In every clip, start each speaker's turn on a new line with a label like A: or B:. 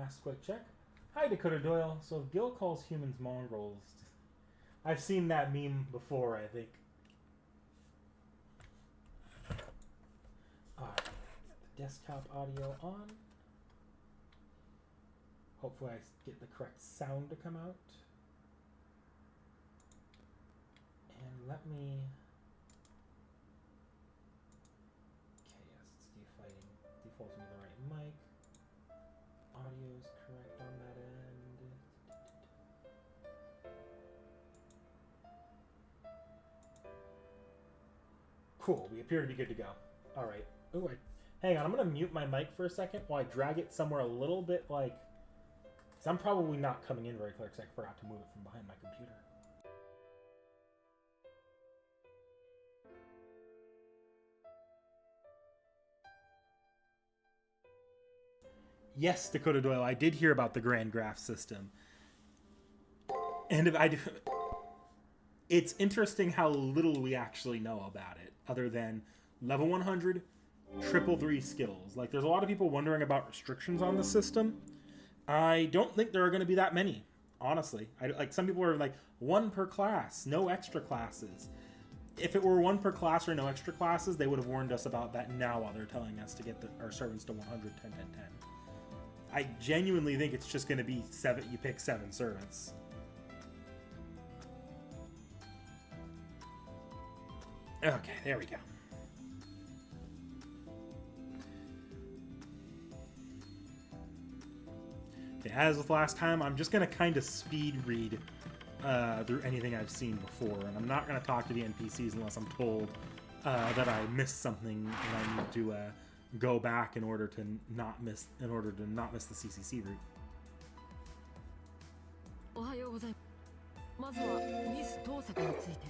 A: last quick check. Hi, Dakota Doyle. So if Gil calls humans mongrels, I've seen that meme before, I think. Alright, the desktop audio on. Hopefully I get the correct sound to come out. And let me... Okay, yes, it's defaulting to the right mic. Audio is correct on that end. Cool, we appear to be good to go. Alright. Ooh, hang on, I'm going to mute my mic for a second while I drag it somewhere a little bit like... Because I'm probably not coming in very clear because I forgot to move it from behind my computer. Yes, Dakota Doyle, I did hear about the Grand Graph system. And if I do... It's interesting how little we actually know about it, other than level 100, triple 3 skills. Like, there's a lot of people wondering about restrictions on the system. I don't think there are going to be that many, honestly. Like, some people are like, 1 per class, no extra classes. If it were 1 per class or no extra classes, they would have warned us about that now while they're telling us to get our servants to 100, 10, 10, 10. I genuinely think it's just going to be 7. You pick 7 servants. Okay, there we go. Okay, as with last time, I'm just going to kind of speed read through anything I've seen before, and I'm not going to talk to the NPCs unless I'm told that I missed something and I need to go back in order to not miss the CCC route.
B: おはようございます。まずはミス当作について。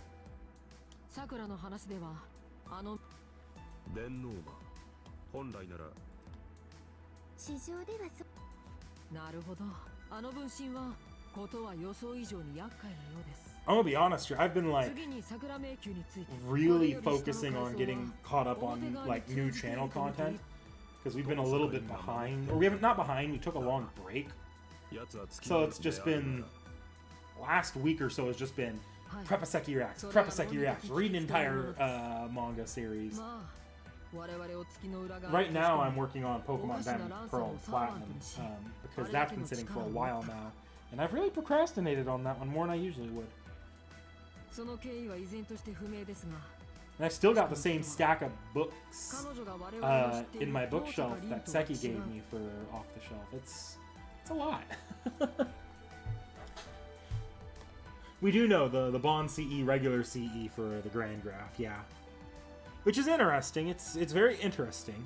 B: さくらの話では電脳魔本来なら市場ではなるほど。あの分身はことは予想以上に厄介なようです。
A: I'm gonna be honest here. I've been like really focusing on getting caught up on like new channel content because we've been a little bit behind, or we haven't not behind. We took a long break, so it's just been last week or so has just been Prepaseki reacts, read an entire manga series. Right now, I'm working on Pokemon Diamond, Pearl, and Platinum because that's been sitting for a while now, and I've really procrastinated on that one more than I usually would. And I've still got the same stack of books in my bookshelf that Seki gave me for off the shelf. It's a lot. We do know the Bond CE, regular CE for the Grand Graph, yeah. Which is interesting. It's very interesting.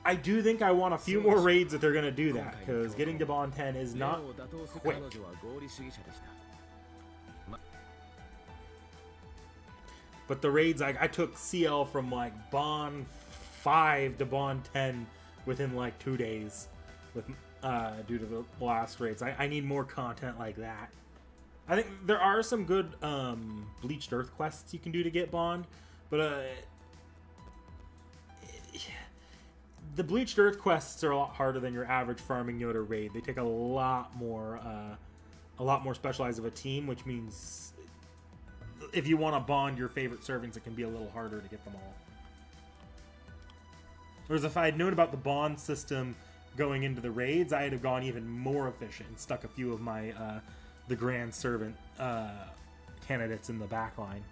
A: I do think I want a few more raids that they're going to do that, because getting to Bond 10 is not quick. But the raids, I took CL from like Bond 5 to Bond 10 within like 2 days with due to the last raids. I need more content like that. I think there are some good Bleached Earth quests you can do to get Bond, but the Bleached Earth quests are a lot harder than your average farming Yoda raid. They take a lot more specialized of a team, which means if you want to bond your favorite servants, it can be a little harder to get them all. Whereas if I had known about the bond system going into the raids, I would have gone even more efficient and stuck a few of my the Grand Servant candidates in the back line.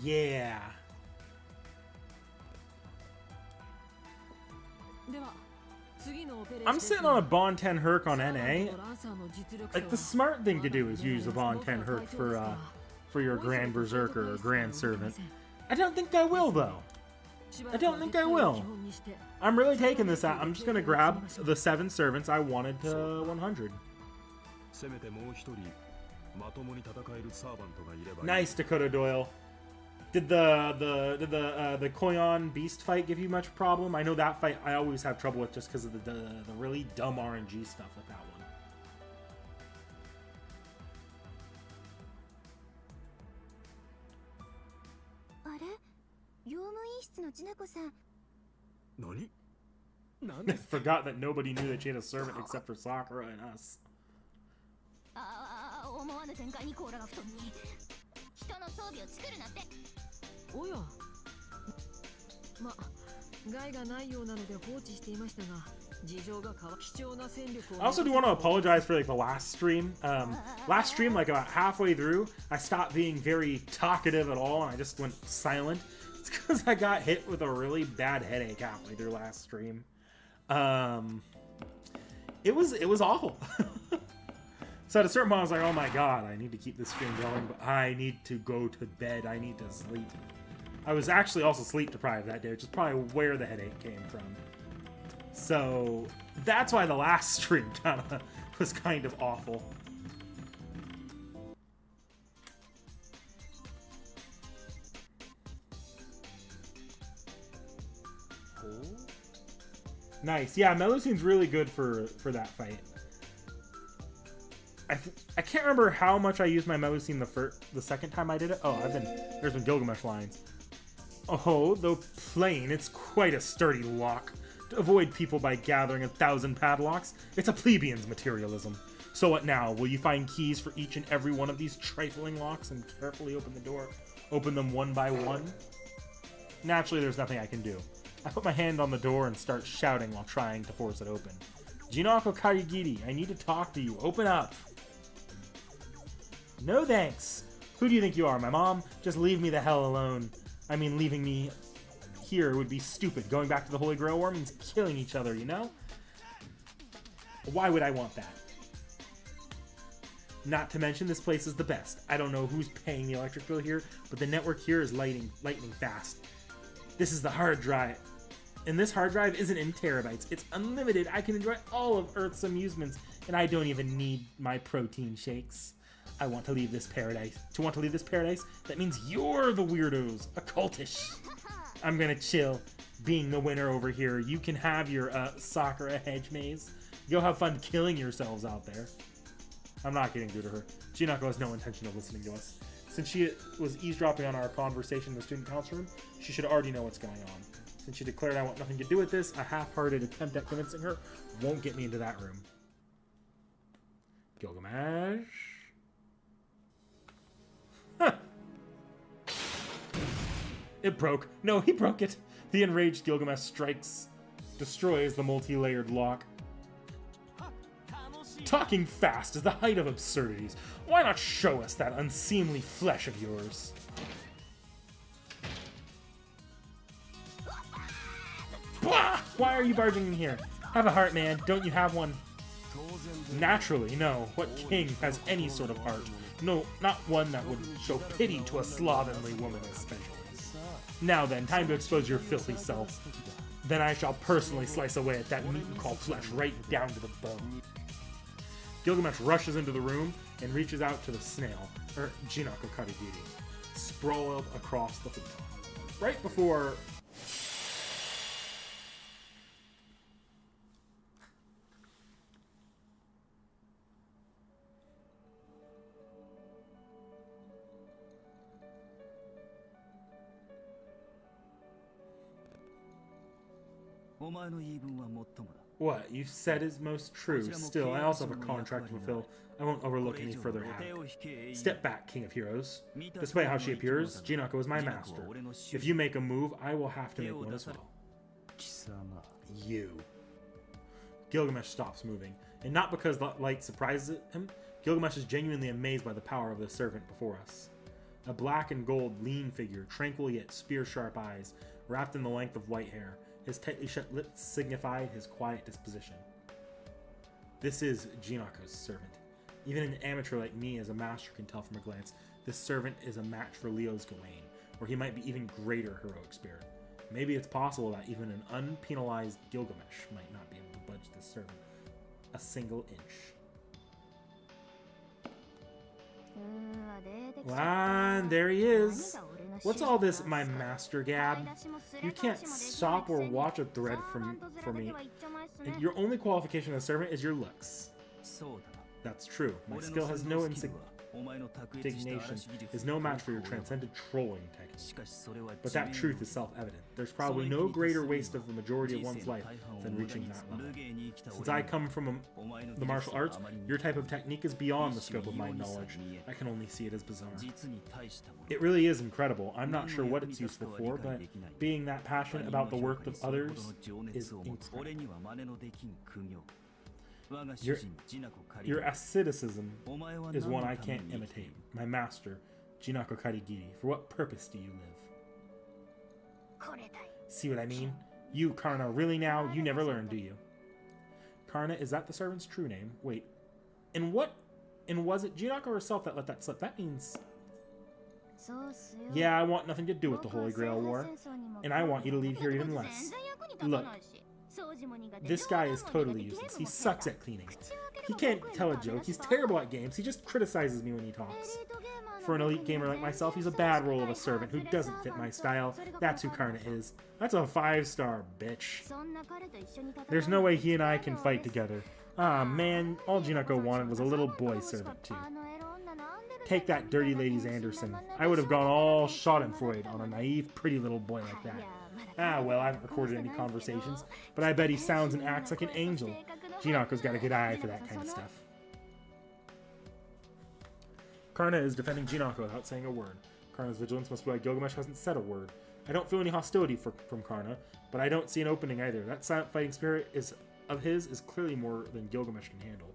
A: Yeah. I'm sitting on a Bond 10 Herc on NA. Like, the smart thing to do is use the Bond 10 Herc for your Grand Berserker or Grand Servant. I don't think I will, though. I don't think I will. I'm really taking this out. I'm just going to grab the 7 servants I wanted to 100. Nice, Dakota Doyle. Did the Koyon Beast fight give you much problem? I know that fight I always have trouble with just because of the really dumb RNG stuff with that one.
C: あれ用務員室のちなこさん
B: 何
A: I forgot that nobody knew that she had a servant except for Sakura and us.
C: 思わぬ展開に甲羅が布団に人の装備を作るなって
B: おやま害がないようなので放置していましたが事情が変わ貴重な戦力を
A: I also do want to apologize for like the last stream. Last stream, like about halfway through, I stopped being very talkative at all and I just went silent. It's because I got hit with a really bad headache halfway through last stream. It was awful. So at a certain point, I was like, oh my god, I need to keep this stream going, but I need to go to bed. I need to sleep. I was actually also sleep deprived that day, which is probably where the headache came from. So that's why the last stream was kind of awful. Nice. Yeah, Melusine's really good for that fight. I can't remember how much I used my Melusine the second time I did it. Oh, there's been Gilgamesh lines. Oh, though plain, it's quite a sturdy lock. To avoid people by gathering 1,000 padlocks, it's a plebeian's materialism. So what now? Will you find keys for each and every one of these trifling locks and carefully open the door? Open them one by one? Naturally, there's nothing I can do. I put my hand on the door and start shouting while trying to force it open. Jinako Karigiri, I need to talk to you. Open up. No thanks. Who do you think you are, my mom? Just leave me the hell alone. I mean, leaving me here would be stupid. Going back to the Holy Grail War means killing each other, you know? Why would I want that? Not to mention, this place is the best. I don't know who's paying the electric bill here, but the network here is lightning fast. This is the hard drive. And this hard drive isn't in terabytes. It's unlimited. I can enjoy all of Earth's amusements, and I don't even need my protein shakes. I want to leave this paradise. To want to leave this paradise, that means you're the weirdos. Occultish. I'm gonna chill. Being the winner over here, you can have your Sakura hedge maze. Go have fun killing yourselves out there. I'm not getting through to her. Jinako has no intention of listening to us. Since she was eavesdropping on our conversation in the student council room, she should already know what's going on. Since she declared I want nothing to do with this, a half-hearted attempt at convincing her won't get me into that room. Gilgamesh. Huh. It broke. No, he broke it. The enraged Gilgamesh destroys the multi-layered lock. Talking fast is the height of absurdities. Why not show us that unseemly flesh of yours? Blah! Why are you barging in here? Have a heart, man. Don't you have one? Naturally, no. What king has any sort of heart? No, not one that would show pity to a slovenly woman especially. Now then, time to expose your filthy self. Then I shall personally slice away at that meat and call flesh right down to the bone. Gilgamesh rushes into the room and reaches out to the snail, or Jinako Karigiri, sprawled across the futon. Right before... What you've said is most true. Still, I also have a contract to fulfill. I won't overlook any further havoc. Step back, King of Heroes. Despite how she appears, Jinako is my master. If you make a move, I will have to make one as well. You. Gilgamesh stops moving, and not because the light surprises him. Gilgamesh is genuinely amazed by the power of the servant before us. A black and gold, lean figure, tranquil yet spear-sharp eyes, wrapped in the length of white hair. His tightly shut lips signify his quiet disposition. This is Jinako's servant. Even an amateur like me as a master can tell from a glance, this servant is a match for Leo's Gawain, or he might be even greater heroic spirit. Maybe it's possible that even an unpenalized Gilgamesh might not be able to budge this servant a single inch. And there he is. What's all this, my master gab? You can't stop or watch a thread for me. And your only qualification as a servant is your looks. That's true. My skill has no indignation, is no match for your transcendent trolling technique. But that truth is self-evident. There's probably no greater waste of the majority of one's life than reaching that level. Since I come from the martial arts, your type of technique is beyond the scope of my knowledge. I can only see it as bizarre. It really is incredible. I'm not sure what it's useful for, but being that passionate about the work of others is incredible. Your asceticism is one I can't imitate. My master, Jinako Karigiri, for what purpose do you live? See what I mean? You, Karna, really now? You never learn, do you? Karna, is that the servant's true name? Wait. And was it Jinako herself that let that slip? That means... Yeah, I want nothing to do with the Holy Grail War. And I want you to leave here even less. Look. This guy is totally useless. He sucks at cleaning. He can't tell a joke. He's terrible at games. He just criticizes me when he talks. For an elite gamer like myself, he's a bad role of a servant who doesn't fit my style. That's who Karna is. That's a 5-star bitch. There's no way he and I can fight together. Ah, man, all Jinako wanted was a little boy servant, too. Take that dirty lady's Anderson. I would have gone all schadenfreude on a naive, pretty little boy like that. Ah, well, I haven't recorded any conversations, but I bet he sounds and acts like an angel. Jinako's got a good eye for that kind of stuff. Karna is defending Jinako without saying a word. Karna's vigilance must be why Gilgamesh hasn't said a word. I don't feel any hostility from Karna, but I don't see an opening either. That silent fighting spirit of his is clearly more than Gilgamesh can handle.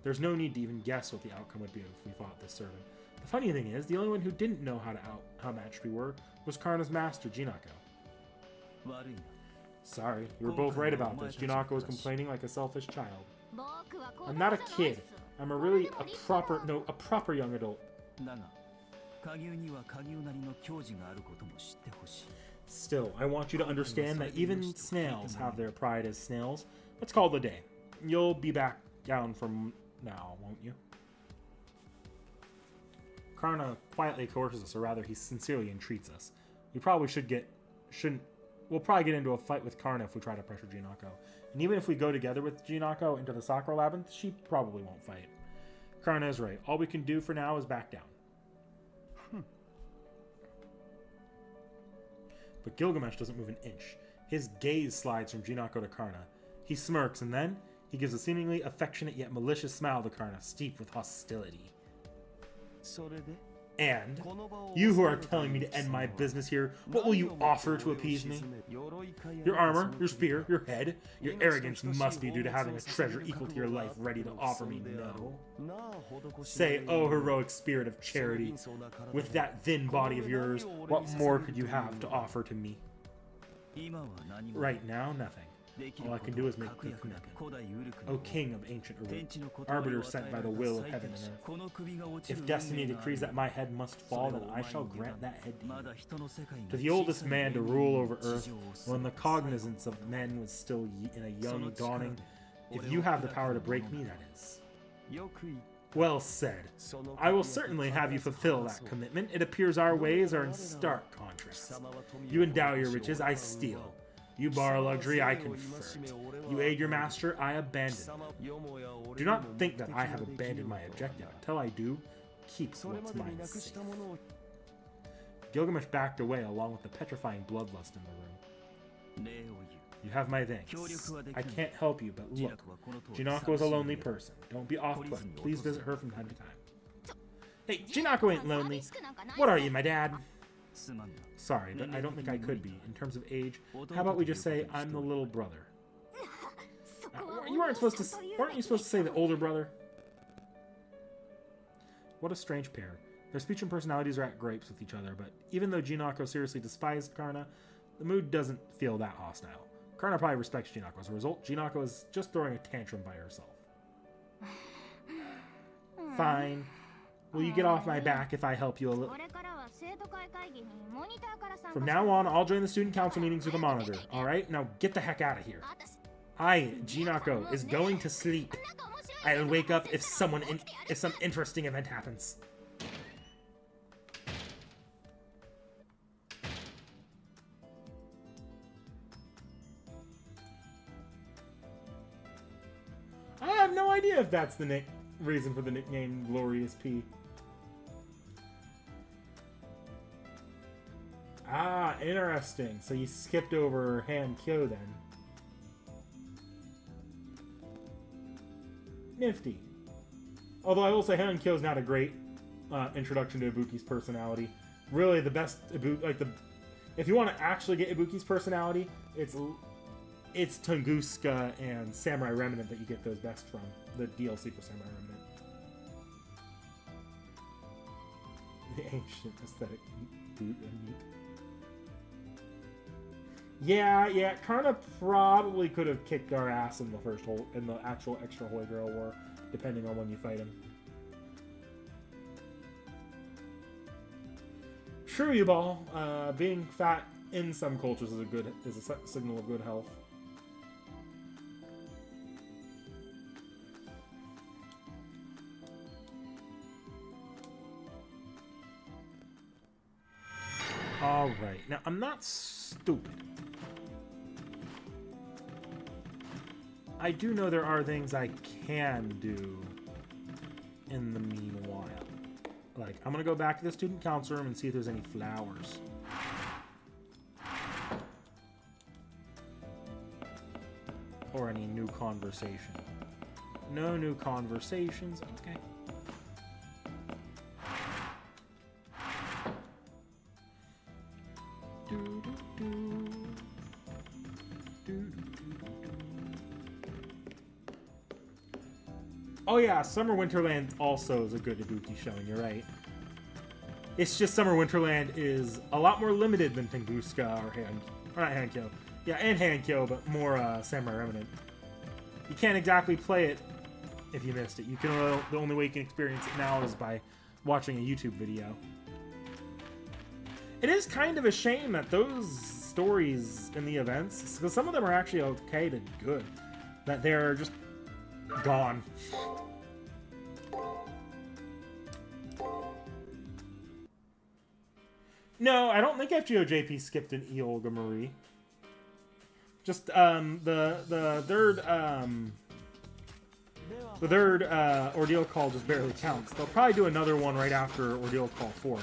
A: There's no need to even guess what the outcome would be if we fought this servant. The funny thing is, the only one who didn't know how matched we were was Karna's master, Jinako. Sorry, you were both right about this. Jinako was complaining like a selfish child. I'm not a kid. I'm a proper young adult. Still, I want you to understand that even snails have their pride as snails. Let's call it a day. You'll be back down from now, won't you? Karna quietly coerces us, or rather, he sincerely entreats us. We probably we'll probably get into a fight with Karna if we try to pressure Jinako. And even if we go together with Jinako into the Sakura Labyrinth, she probably won't fight. Karna is right. All we can do for now is back down. But Gilgamesh doesn't move an inch. His gaze slides from Jinako to Karna. He smirks, and then he gives a seemingly affectionate yet malicious smile to Karna, steeped with hostility. And, you who are telling me to end my business here, what will you offer to appease me? Your armor, your spear, your head? Your arrogance must be due to having a treasure equal to your life ready to offer me no. Say, oh heroic spirit of charity, with that thin body of yours, what more could you have to offer to me? Right now, nothing. All I can do is make the commitment. O King of ancient Uruk, arbiter sent by the will of heaven and earth. If destiny decrees that my head must fall, then I shall grant that head to you. To the oldest man to rule over earth, when the cognizance of men was still in a young dawning, if you have the power to break me, that is. Well said. I will certainly have you fulfill that commitment. It appears our ways are in stark contrast. You endow your riches, I steal. You borrow luxury, I convert. You aid your master, I abandon him. Do not think that I have abandoned my objective. Until I do, keep what's mine safe. Gilgamesh backed away along with the petrifying bloodlust in the room. You have my thanks. I can't help you, but look, Jinako is a lonely person. Don't be off-put. Please visit her from time to time. Hey, Jinako ain't lonely. What are you, my dad? Sorry, but I don't think I could be. In terms of age, how about we just say I'm the little brother? Weren't you supposed to say the older brother? What a strange pair. Their speech and personalities are at grapes with each other, but even though Jinako seriously despised Karna, the mood doesn't feel that hostile. Karna probably respects Jinako. As a result, Jinako is just throwing a tantrum by herself. Fine. Will you get off my back if I help you a little? From now on, I'll join the student council meetings with a monitor. Alright, now get the heck out of here. Jinako, is going to sleep. I'll wake up if some interesting event happens. no idea if that's the reason for the nickname Glorious P. Ah, interesting. So you skipped over Han Kyo then. Nifty. Although I will say Han Kyo is not a great introduction to Ibuki's personality. Really, the best if you want to actually get Ibuki's personality, it's Tunguska and Samurai Remnant that you get those best from. The DLC for Samurai Remnant. The ancient aesthetic boot and meat. Yeah, kind of probably could have kicked our ass in the actual Extra Holy Grail War, depending on when you fight him. True, you ball. Being fat in some cultures is a signal of good health. All right, now I'm not stupid. I do know there are things I can do in the meanwhile. Like, I'm gonna go back to the student council room and see if there's any flowers. Or any new conversation. No new conversations, okay. Oh yeah, Summer Winterland also is a good Ibuki showing, you're right. It's just Summer Winterland is a lot more limited than Tunguska or not Hankyo. Yeah, and Hankyo, but more Samurai Remnant. You can't exactly play it if you missed it. The only way you can experience it now is by watching a YouTube video. It is kind of a shame that those stories in the events, because some of them are actually okay to good, that they're just gone. No, I don't think FGOJP skipped an E Olga Marie. Just the third ordeal call just barely counts. They'll probably do another one right after ordeal call 4.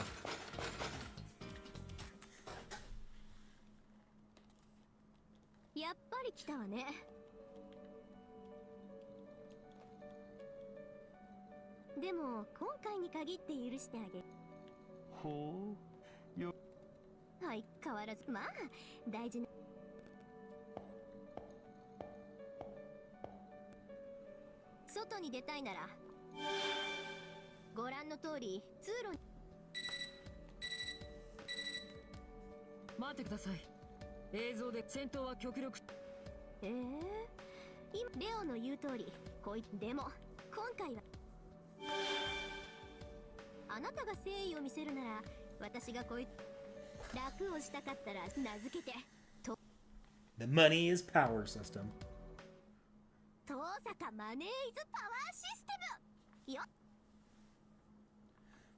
A: The money is power system.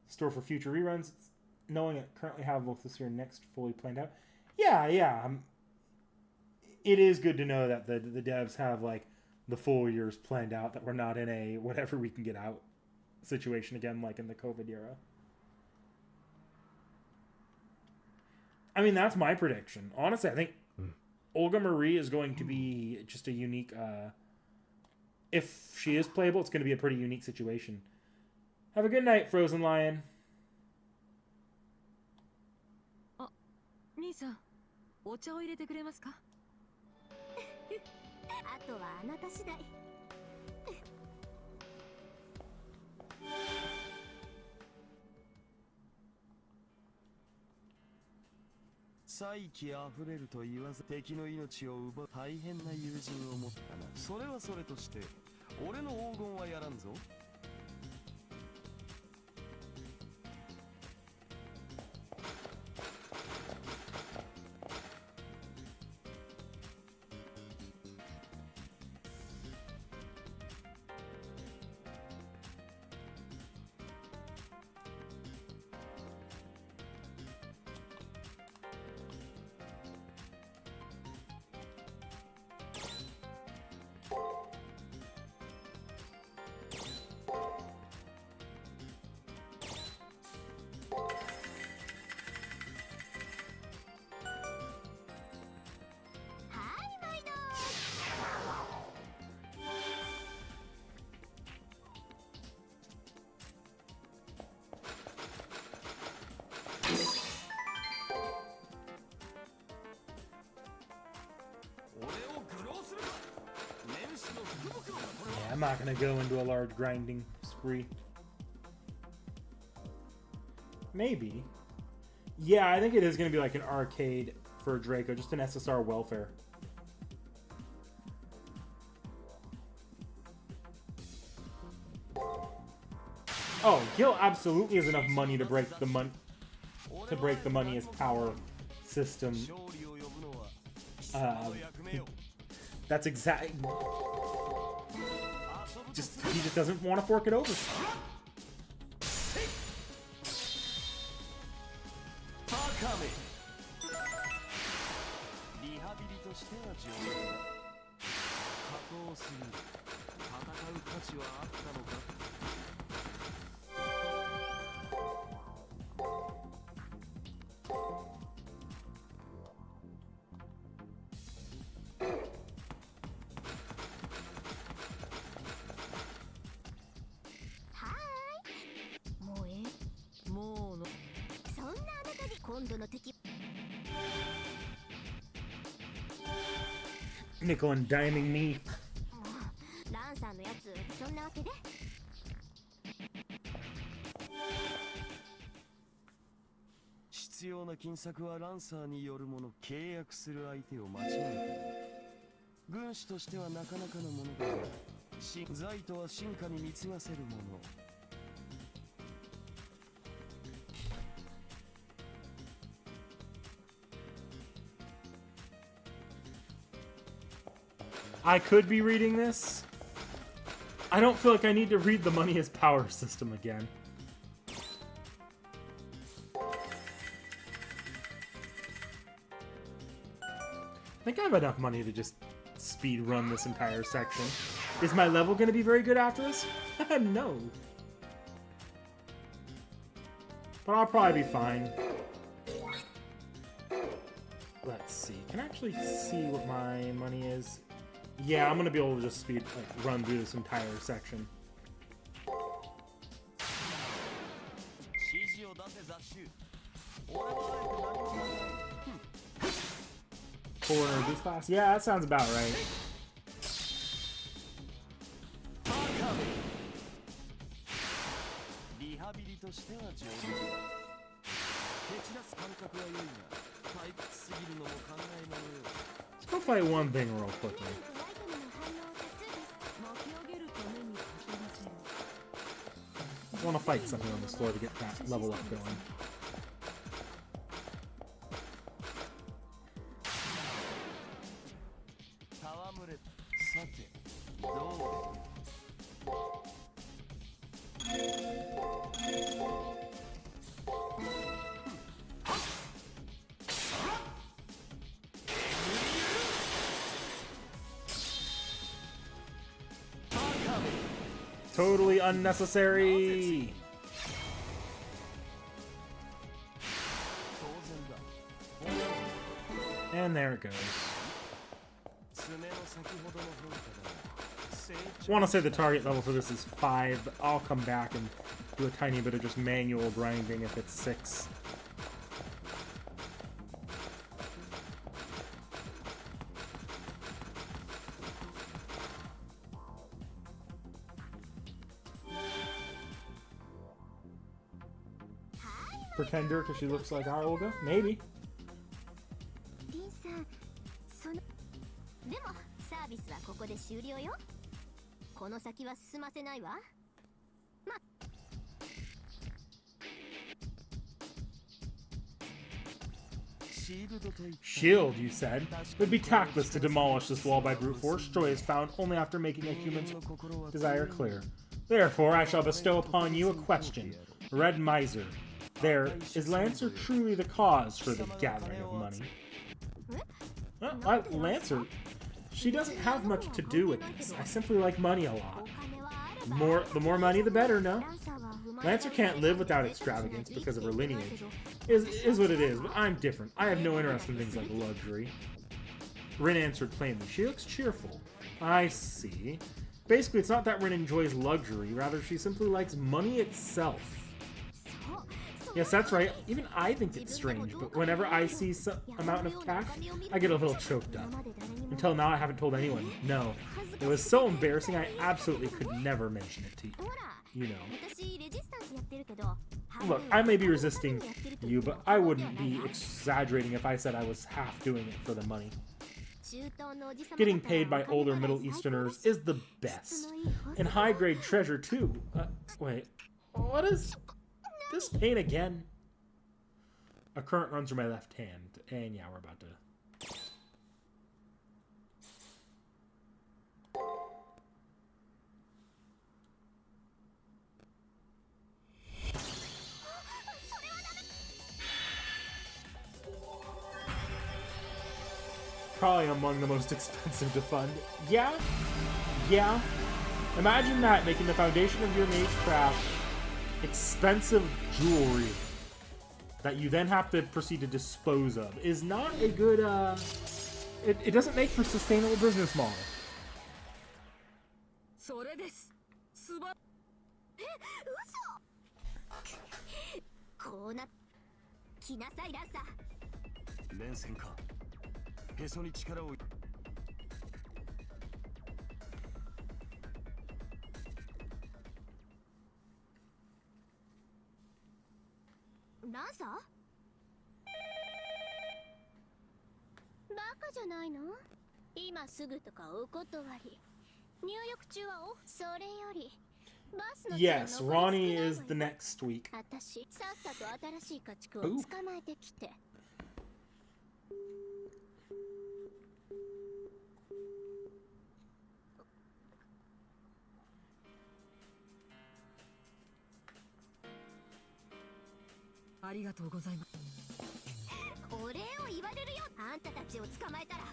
A: Store for future reruns. Knowing it currently have both this year and next fully planned out. Yeah. It is good to know that the devs have like the full years planned out, that we're not in a whatever we can get out situation again like in the COVID era. I mean, that's my prediction. Honestly, I think Olga Marie is going to be just a unique... if she is playable, it's going to be a pretty unique situation. Have a good night, Frozen Lion. I'm not gonna go into a large grinding spree. Maybe. Yeah, I think it is gonna be like an arcade for Draco, just an SSR welfare. Oh, Gil absolutely has enough money to break the money as power system. That's exactly. He just doesn't want to fork it over. Nickel and diming me.
C: ランさんのやつそんなわけで
D: 必要な金策はランサーによるもの。契約する相手を間違えた。軍師としてはなかなかのものだが、財とは進化に貢がせるもの。
A: I could be reading this. I don't feel like I need to read the money as power system again. I think I have enough money to just speed run this entire section. Is my level going to be very good after this? No. But I'll probably be fine. Let's see. Can I actually see what my money is? Yeah, I'm gonna be able to just run through this entire section. Foreigner this class? Yeah, that sounds about right. Let's go fight one thing real quickly. I want to fight something on this floor to get that level up going. Totally unnecessary. And there it goes. I want to say the target level for this is 5, but I'll come back and do a tiny bit of just manual grinding if it's 6. Pretender because she looks like our Olga? Maybe.
C: リンさん、そのでもサービスはここで終了よ。この先は進ませないわ。ま
A: Shield, you said. It would be tactless to demolish this wall by brute force. Joy is found only after making a human's desire clear. Therefore, I shall bestow upon you a question. Red Miser. There, is Lancer truly the cause for the gathering of money? Lancer, she doesn't have much to do with this. I simply like money a lot. The more money, the better, no? Lancer can't live without extravagance because of her lineage. Is what it is, but I'm different. I have no interest in things like luxury. Rin answered plainly. She looks cheerful. I see. Basically, it's not that Rin enjoys luxury, rather she simply likes money itself.
C: そう
A: Yes, that's right. Even I think it's strange, but whenever I see some amount of cash, I get a little choked up. Until now, I haven't told anyone. No. It was so embarrassing, I absolutely could never mention it to you. You know. Look, I may be resisting you, but I wouldn't be exaggerating if I said I was half doing it for the money. Getting paid by older Middle Easterners is the best. And high-grade treasure, too. Wait, what is this pain again? A current runs through my left hand. And yeah, we're about to... Probably among the most expensive to fund. Yeah. Imagine that, making the foundation of your magecraft expensive jewelry that you then have to proceed to dispose of is not a good, it doesn't make for sustainable business model.
B: それです。すば。
C: こうな来なさいランサー。
D: 連戦か。へそに力を。
C: ランサー？バカじゃないの？今すぐとかお断り。入浴中はオフ。それよりバスの
A: Yes, Ronnie is the next week.
C: 私さっさと新しい家畜を捕まえてきて。
B: ありがとうございます。
C: お礼を言われるよ。あんたたちを捕まえたら。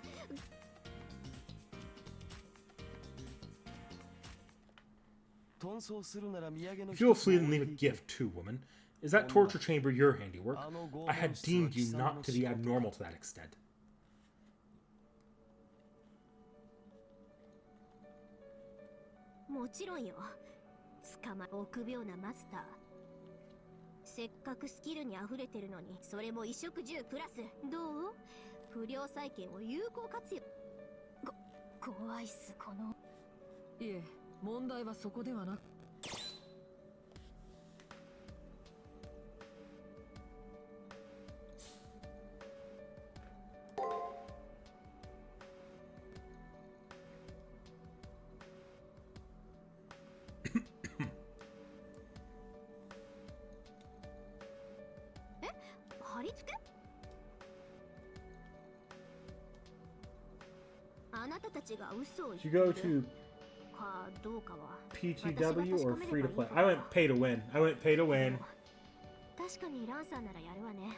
A: If you'll flee and leave a gift too, woman, is that torture chamber your handiwork? I had deemed you not to be abnormal to that extent.
C: もちろんよ。捕ま臆病なマスター。せっかくスキルに溢れてるのに、それも衣食住プラス。どう？不良債権を有効活用。怖いっすこの。
B: いえ、問題はそこではなく。
C: 貼り付け？あなたたちが嘘を言って
A: You
C: る
A: go to
C: かどうかは
A: PTW or free to play? I went pay to win. I went pay to win.
C: 確かにランさんならやるわね。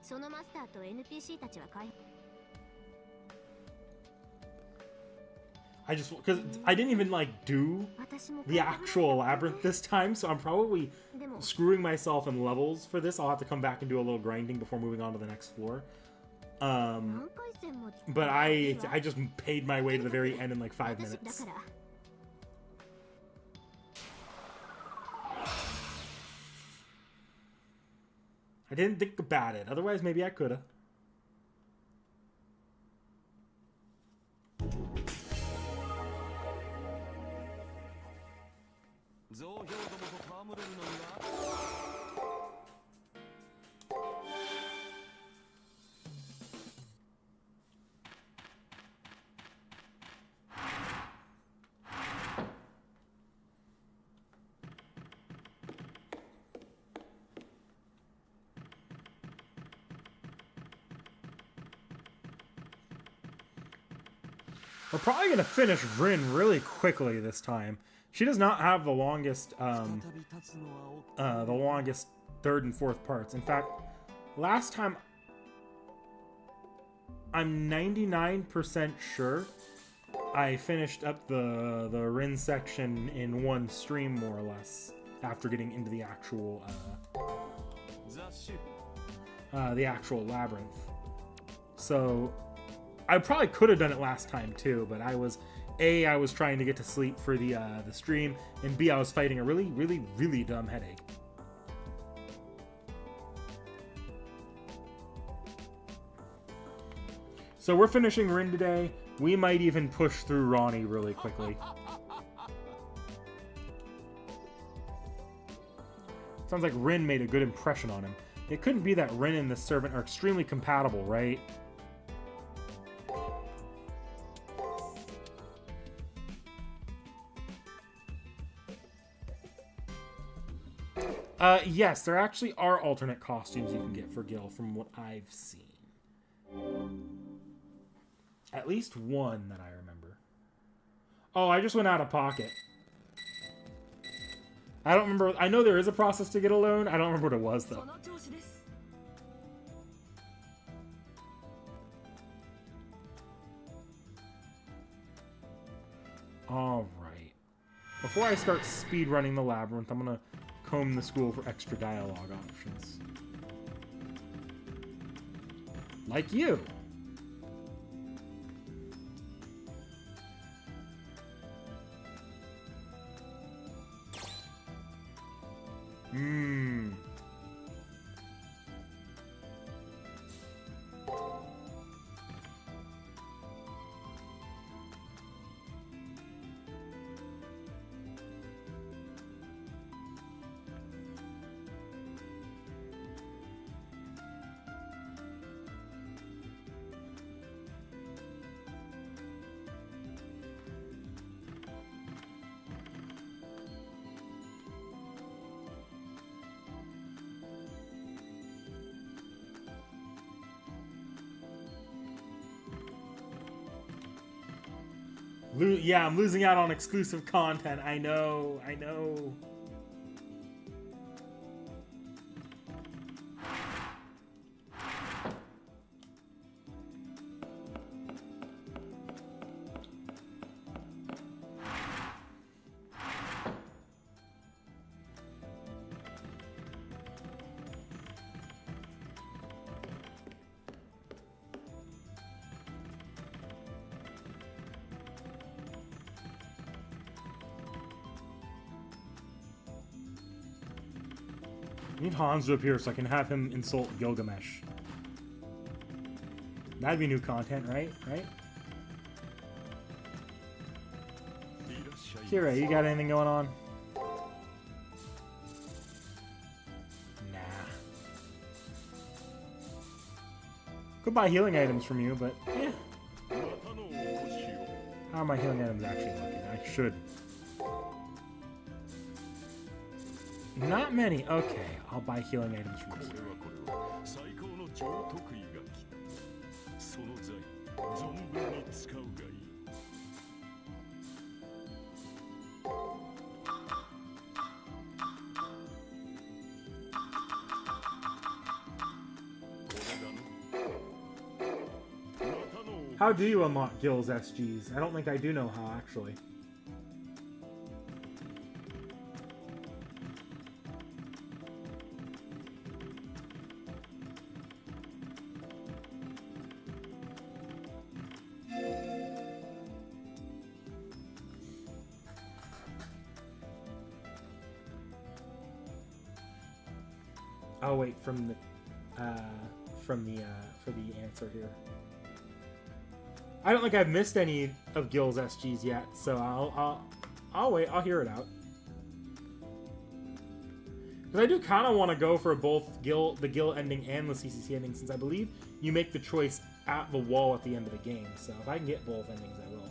C: そのマスターと NPC たちは解放。
A: I just, because I didn't even like do the actual labyrinth this time, so I'm probably screwing myself in levels for this. I'll have to come back and do a little grinding before moving on to the next floor. But I just paid my way to the very end in like 5 minutes. I didn't think about it. Otherwise, maybe I coulda. We're probably going to finish Rin really quickly this time. She does not have the longest third and fourth parts. In fact, last time, I'm 99% sure I finished up the Rin section in one stream, more or less, after getting into the actual labyrinth. So I probably could have done it last time too, but I was trying to get to sleep for the stream, and B, I was fighting a really, really, really dumb headache. So we're finishing Rin today. We might even push through Ronnie really quickly. Sounds like Rin made a good impression on him. It couldn't be that Rin and the servant are extremely compatible, right? Yes, there actually are alternate costumes you can get for Gil from what I've seen. At least one that I remember. Oh, I just went out of pocket. I don't remember. I know there is a process to get a loan. I don't remember what it was, though. Alright. Before I start speedrunning the labyrinth, I'm gonna comb the school for extra dialogue options. Like you! Yeah, I'm losing out on exclusive content. I know. I need Hans to appear so I can have him insult Gilgamesh. That'd be new content, right? Kira, you got anything going on? Nah. Could buy healing items from you, but yeah. How are my healing items actually looking? I should. Not many. Okay, I'll buy healing items from this. How do you unlock Gil's SGs? I don't think I do know how, actually. I'll wait for the answer here. I don't think I've missed any of Gil's SGs yet, so I'll wait. I'll hear it out. Because I do kind of want to go for both the Gil ending and the CCC ending, since I believe you make the choice at the wall at the end of the game. So if I can get both endings, I will.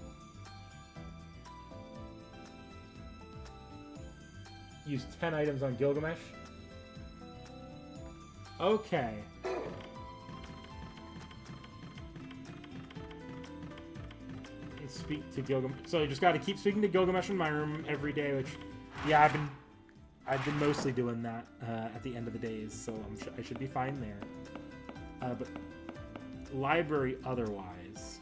A: Use 10 items on Gilgamesh. Okay. Speak to Gilgamesh. So you just got to keep speaking to Gilgamesh in my room every day, which, yeah, I've been mostly doing that at the end of the days, so I should be fine there. But library otherwise.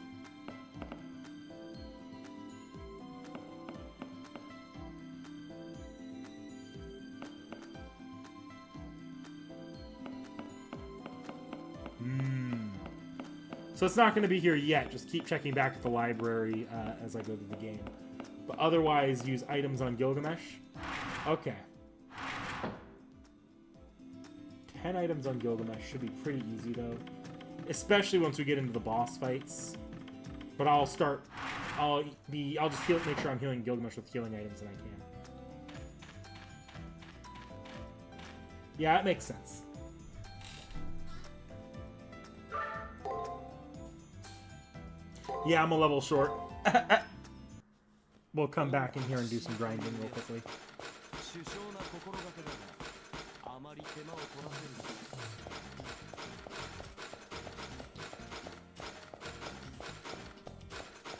A: So it's not going to be here yet. Just keep checking back at the library as I go through the game. But otherwise, use items on Gilgamesh. Okay. 10 items on Gilgamesh should be pretty easy, though. especially once we get into the boss fights. But I'll just make sure I'm healing Gilgamesh with healing items that I can. Yeah, it makes sense. Yeah, I'm a level short. We'll come back in here and do some grinding real quickly.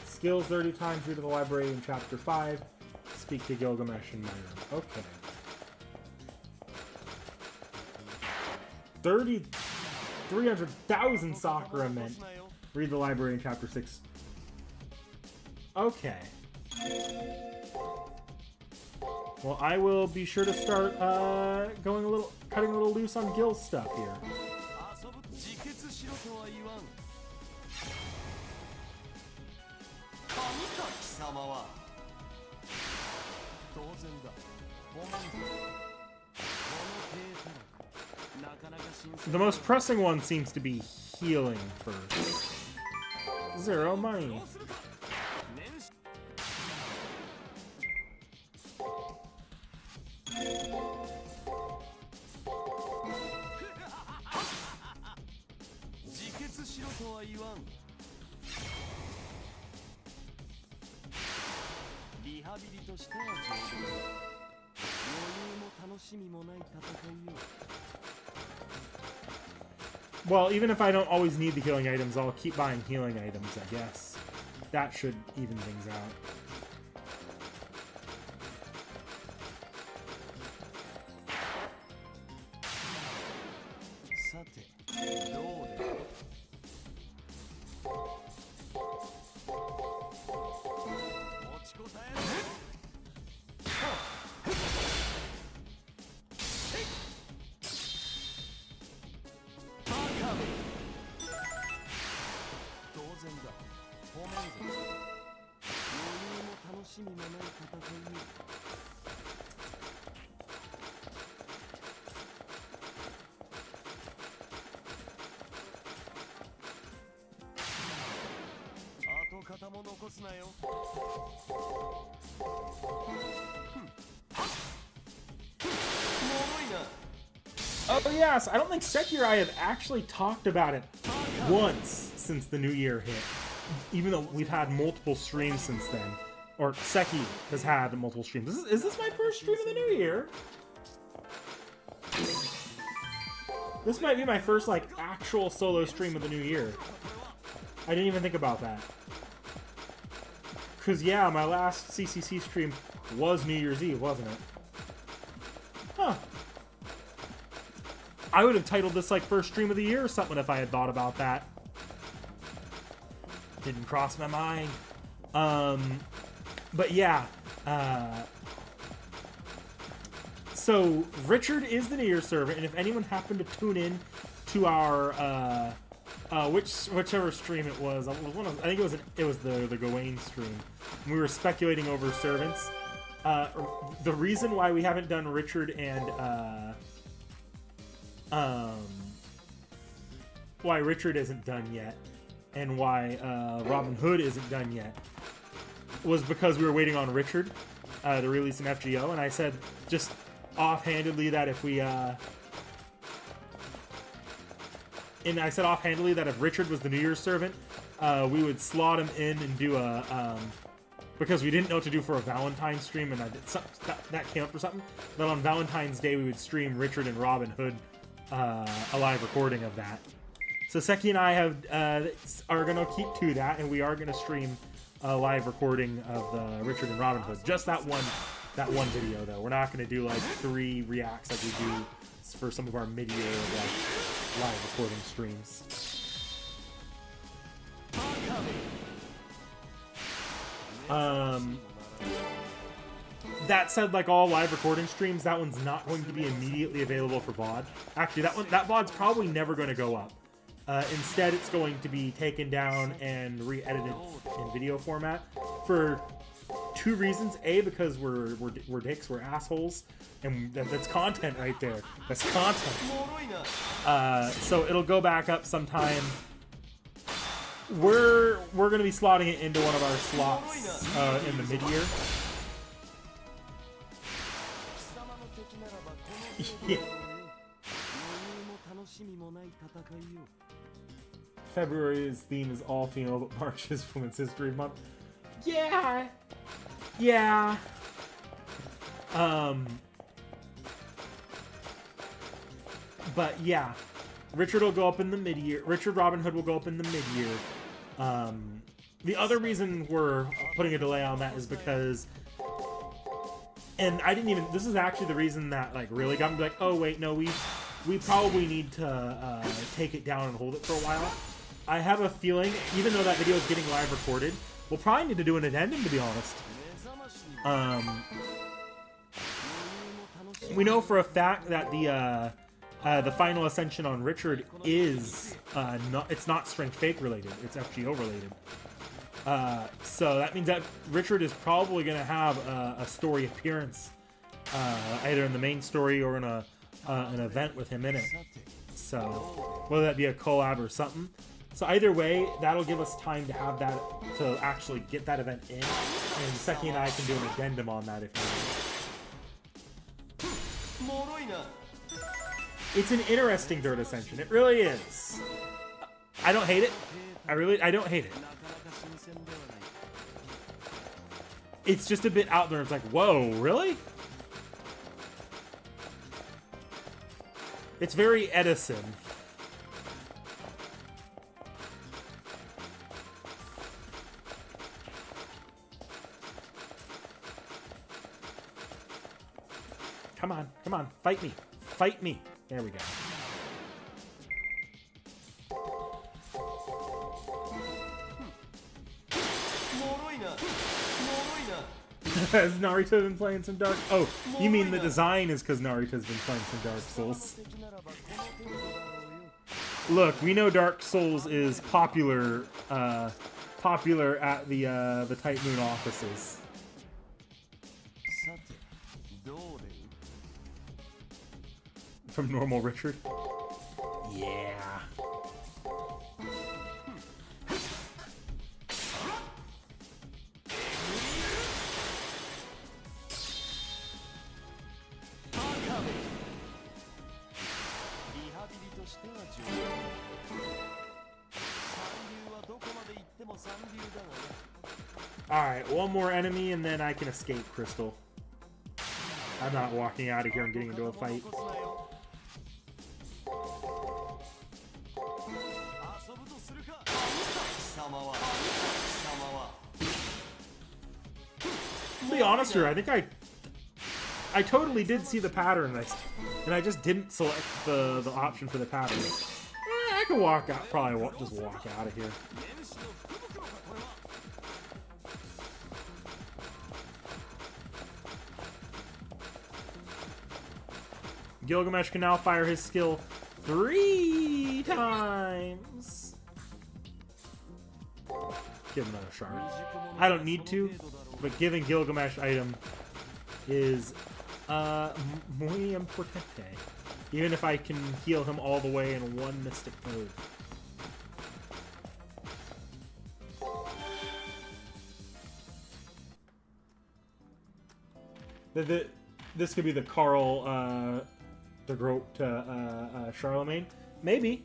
A: Skills 30 times, read to the library in Chapter 5. Speak to Gilgamesh in my room. Okay. 300,000 Sakura meant. Read the library in Chapter 6. Okay. Well, I will be sure to start cutting a little loose on Gil's stuff here.
D: 様は当然だ。ごめん。この低たらくなかなか新鮮。
A: The most pressing one seems to be healing first. 0 money. Well, even if I don't always need the healing items, I'll keep buying healing items, I guess. That should even things out. Oh yes, I don't think Sekiro I have actually talked about it once since the new year hit. Even though we've had multiple streams since then. Or Seki has had multiple streams. Is this my first stream of the new year? This might be my first, like, actual solo stream of the new year. I didn't even think about that. Because, yeah, my last CCC stream was New Year's Eve, wasn't it? Huh. I would have titled this, like, first stream of the year or something if I had thought about that. Didn't cross my mind. But yeah, so Richard is the New Year's servant, and if anyone happened to tune in to our whichever stream it was, I think it was the Gawain stream. We were speculating over servants. The reason why we haven't done Richard and why Richard isn't done yet, and why Robin Hood isn't done yet, was because we were waiting on Richard to release an FGO, and I said just offhandedly that if we if Richard was the New Year's servant, we would slot him in and do a because we didn't know what to do for a Valentine's stream, and that came up for something. That on Valentine's Day we would stream Richard and Robin Hood, a live recording of that. So Seki and I are gonna keep to that, and we are gonna stream a live recording of the Richard and Robin Hood. Just that one video though. We're not gonna do like 3 reacts like we do for some of our mid-year like live recording streams. That said, like all live recording streams, that one's not going to be immediately available for VOD. Actually, that VOD's probably never going to go up. Instead, it's going to be taken down and re-edited in video format for 2 reasons. A, because we're dicks, we're assholes, and that's content right there. That's content. So it'll go back up sometime we're gonna be slotting it into one of our slots in the mid-year. Yeah. February's theme is all female, but March is Women's History Month. Yeah. Yeah. But yeah, Richard will go up in the mid-year. Richard Robin Hood will go up in the mid-year. The other reason we're putting a delay on that is because, and I didn't even, this is actually the reason that like really got me like, oh wait, no, we probably need to take it down and hold it for a while. I have a feeling, even though that video is getting live recorded, we'll probably need to do an addendum, to be honest. We know for a fact that the final ascension on Richard is it's not strength fake related, it's FGO related. So that means that Richard is probably going to have a story appearance, either in the main story or in an event with him in it. So whether that be a collab or something. So either way, that'll give us time to have that, to actually get that event in, and Seki and I can do an addendum on that if needed. It's an interesting Dirt Ascension. It really is. I don't hate it. I don't hate it. It's just a bit out there. It's like, whoa, really? It's very Edison. Come on, come on, fight me. Fight me. There we go. Has Naruto been playing some Dark? Oh, you mean the design is because Naruto's been playing some Dark Souls. Look, we know Dark Souls is popular popular at the Type Moon offices. From normal Richard? Yeah. Alright, one more enemy and then I can escape, Crystal. I'm not walking out of here and getting into a fight. To be honest here, I think I totally did see the pattern, and I just didn't select the option for the pattern. I could walk out, probably just walk out of here. Gilgamesh can now fire his skill 3 times. Give him another shard. I don't need to, but giving Gilgamesh item is muy importante. Even if I can heal him all the way in one mystic mode. This could be the Carl the Grote Charlemagne. Maybe.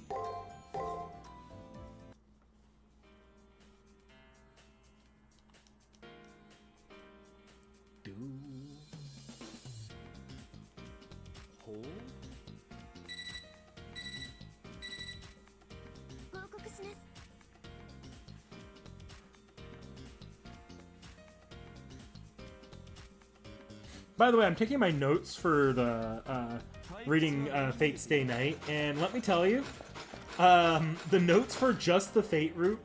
A: By the way, I'm taking my notes for the reading Fate Stay Night, and let me tell you, the notes for just the Fate route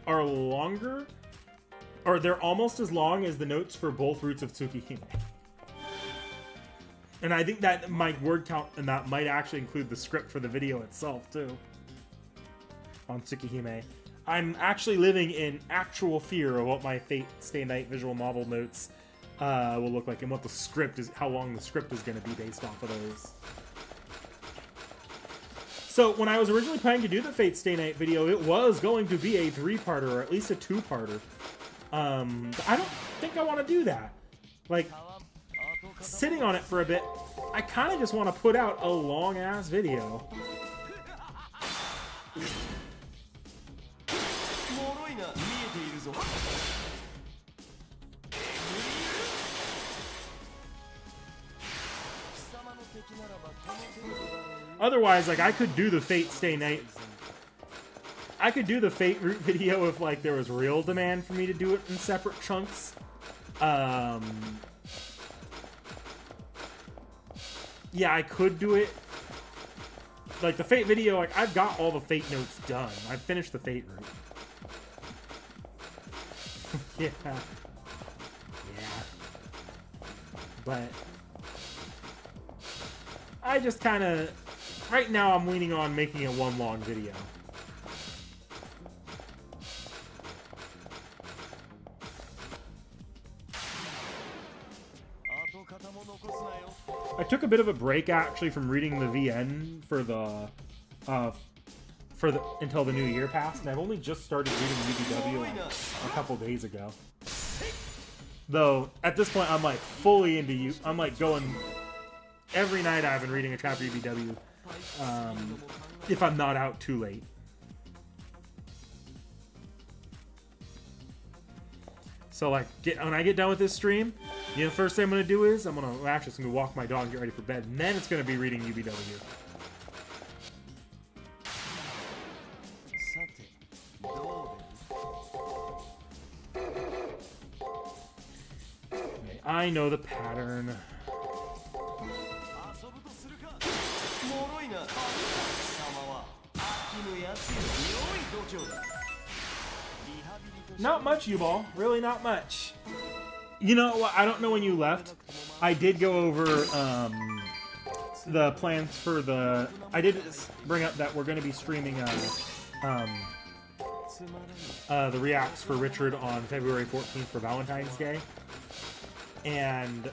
A: are longer, or they're almost as long as the notes for both routes of Tsukihime. And I think that my word count and that might actually include the script for the video itself, too. On Tsukihime. I'm actually living in actual fear of what my Fate Stay Night visual novel notes will look like, and what the script is, how long the script is going to be based off of those. So when I was originally planning to do the Fate Stay Night video, it was going to be a 3-parter or at least a 2-parter. But I don't think I want to do that. Like, sitting on it for a bit, I kind of just want to put out a long-ass video. Otherwise, like, I could do the Fate Stay Night. I could do the Fate route video if, like, there was real demand for me to do it in separate chunks. Yeah, I could do it. Like, the Fate video, like, I've got all the Fate notes done. I've finished the Fate route. Yeah. Yeah. But I just kind of... Right now, I'm leaning on making a one long video. I took a bit of a break actually from reading the VN for the until the new year passed, and I've only just started reading UBW a couple days ago. Though at this point, I'm like fully into you. I'm like going every night. I've been reading a chapter of UBW. If I'm not out too late. So like, when I get done with this stream, you know, the first thing I'm gonna do is I'm gonna walk my dog, and get ready for bed, and then it's gonna be reading UBW. Okay, I know the pattern. Not much, U-Ball. Really not much. You know what? I don't know when you left. I did go over the plans for the... I did bring up that we're going to be streaming the reacts for Richard on February 14th for Valentine's Day. And...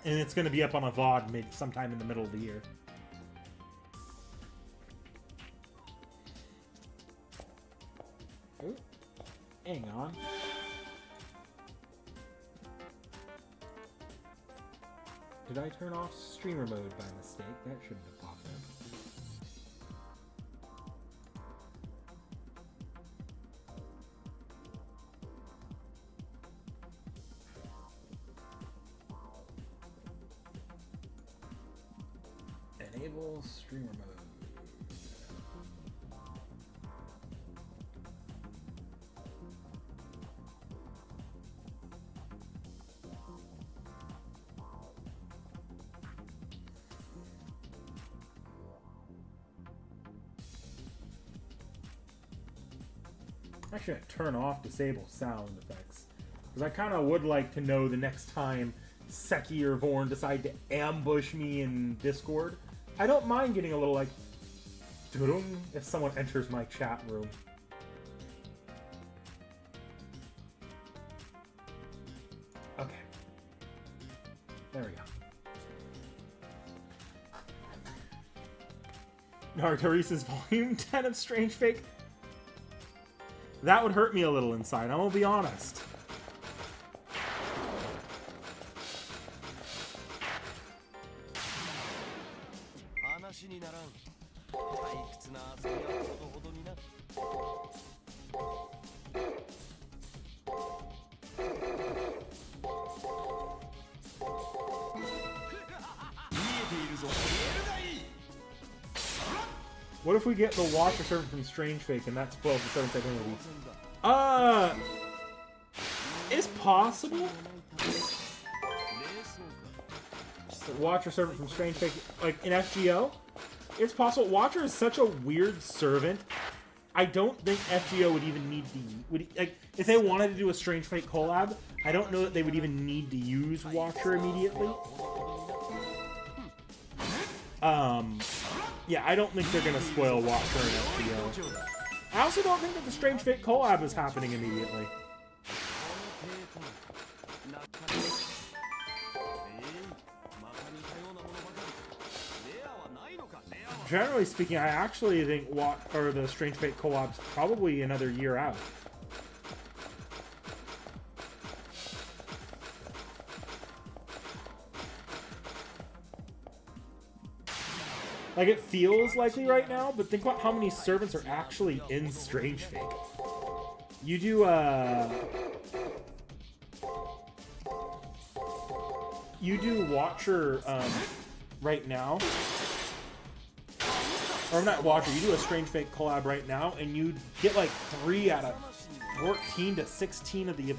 A: and it's going to be up on a VOD sometime in the middle of the year. Ooh, hang on. Did I turn off streamer mode by mistake? That shouldn't have popped up. Enable streamer mode. Actually, I turn off disable sound effects because I kind of would like to know the next time Seki or Vorn decide to ambush me in Discord. I don't mind getting a little like doo-dum if someone enters my chat room. Okay. There we go. Nartori's Volume 10 of Strange Fake. That would hurt me a little inside, I'm gonna be honest. What if we get the Watcher Servant from Strange Fake and that spoils the 7-second movies? It's possible. The Watcher Servant from Strange Fake, like in FGO, it's possible. Watcher is such a weird servant. I don't think FGO would even need to like if they wanted to do a Strange Fate collab. I don't know that they would even need to use Watcher immediately. Yeah, I don't think they're gonna spoil Watcher in FGO. I also don't think that the Strange Fate collab is happening immediately. generally speaking, I actually think the Strange Fate collab's probably another year out. Like, it feels likely right now, but think about how many servants are actually in Strange Fate. You do, Watcher, right now. Or not Watcher, you do a Strange Fate collab right now, and you get like 3 out of 14 to 16 of the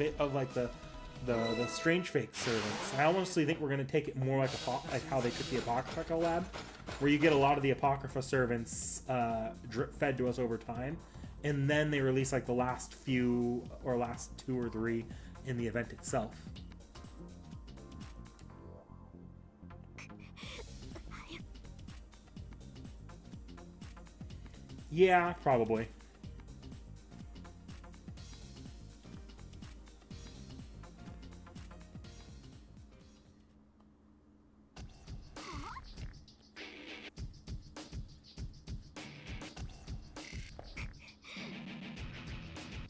A: Strange Fate servants. I honestly think we're gonna take it more like how they took the Apocrypha collab, where you get a lot of the Apocrypha servants drip fed to us over time, and then they release like the last few or last 2 or 3 in the event itself. Yeah, probably.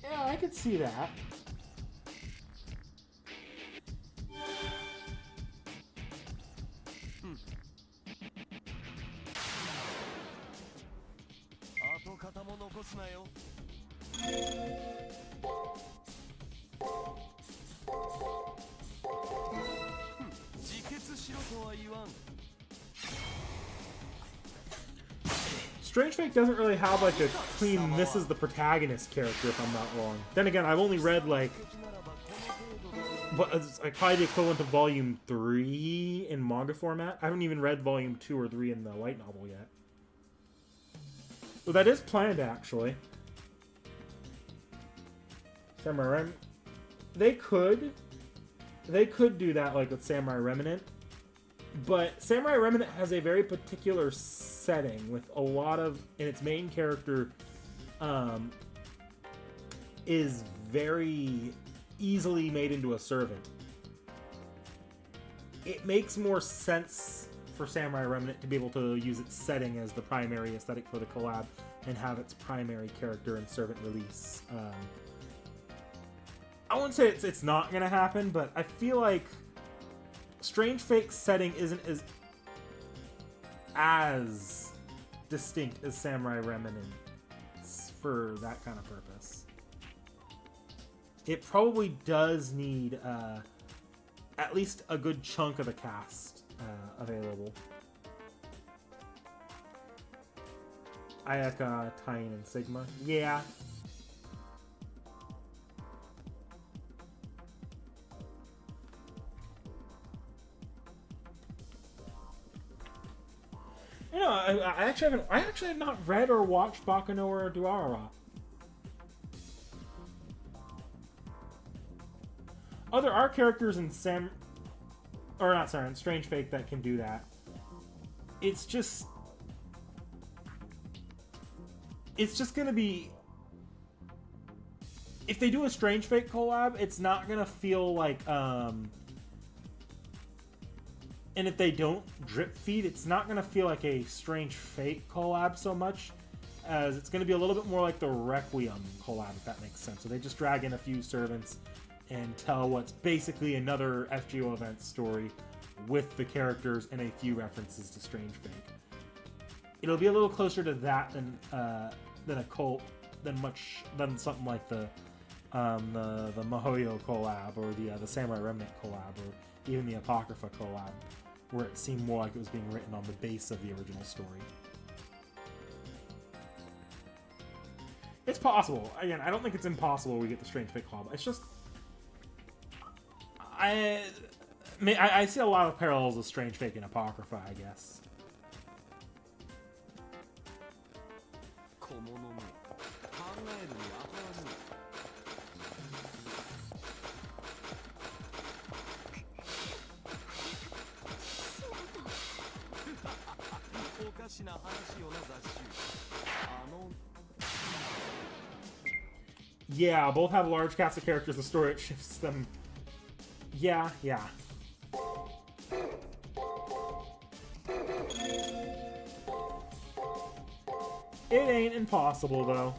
A: Yeah, I could see that. Strange Fate doesn't really have like a clean "this is the protagonist" character, if I'm not wrong. Then again, I've only read like, probably the equivalent of Volume 3 in manga format. I haven't even read Volume 2 or 3 in the light novel yet. So that is planned, actually. Samurai Rem... They could do that like with Samurai Remnant. But Samurai Remnant has a very particular setting with a lot of... And its main character is very easily made into a servant. It makes more sense for Samurai Remnant to be able to use its setting as the primary aesthetic for the collab and have its primary character and servant release. I wouldn't say it's not going to happen, but I feel like Strange Fate's setting isn't as distinct as Samurai Remnant's for that kind of purpose. It probably does need at least a good chunk of the cast available. Ayaka, Tain, and Sigma. Yeah. You know, I actually have not read or watched Baka no or Duarara. There are characters in in Strange Fate that can do that. It's just gonna be, if they do a Strange Fate collab, it's not gonna feel like and if they don't drip feed, it's not going to feel like a Strange Fate collab so much, as it's going to be a little bit more like the Requiem collab, if that makes sense. So they just drag in a few servants and tell what's basically another FGO event story with the characters and a few references to Strange Fate. It'll be a little closer to that than something like the Mahoyo collab or the Samurai Remnant collab or even the Apocrypha collab, where it seemed more like it was being written on the base of the original story. It's possible. Again, I don't think it's impossible we get the Strange Fate collab. It's just... I see a lot of parallels with Strange Fate and Apocrypha, I guess. Yeah, both have large cast of characters. The story it shifts them. Yeah. It ain't impossible, though.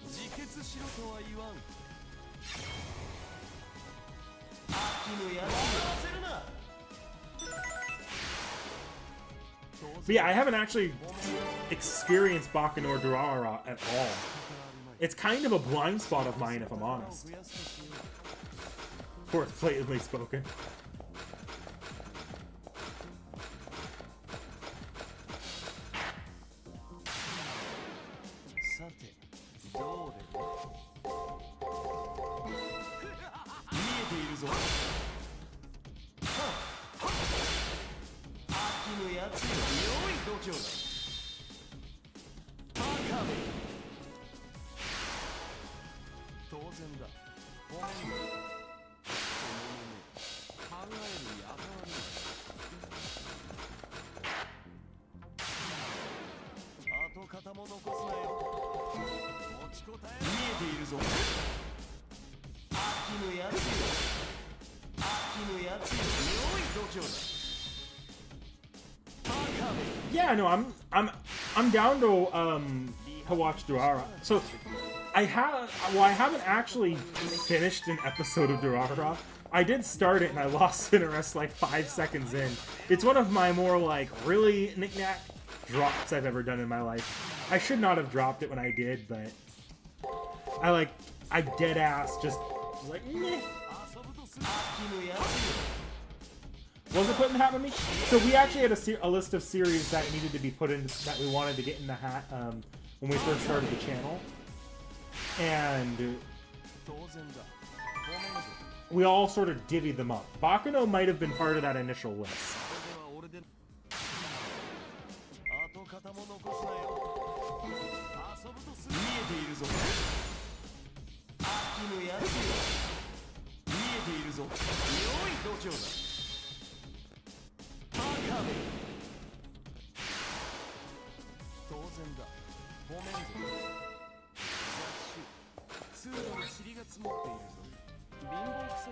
D: 自決しろとは言わん。秋のやつを忘れるな。
A: But yeah, I haven't actually experienced Baccano or Durarara at all. It's kind of a blind spot of mine, if I'm honest. Of course, blatantly spoken.
D: さて、どうで見えているぞ。秋のやつよ、良い度胸だ。バカめ。当然だ。ごめんね。考えるやがわねえ。跡形も残すなよ。持ちこたえ。見えているぞ。秋のやつよ。秋のやつよ。良い度胸だ。
A: Yeah, no, I'm down to watch Durarara. So I haven't actually finished an episode of Durarara. I did start it and I lost interest like 5 seconds in. It's one of my more like really knick-knack drops I've ever done in my life. I should not have dropped it when I did, but I dead ass just was like, meh. Was it put in the hat with me? So we actually had a list of series that needed to be put in that we wanted to get in the hat when we first started the channel, and we all sort of divvied them up. Baccano might have been part of that initial list.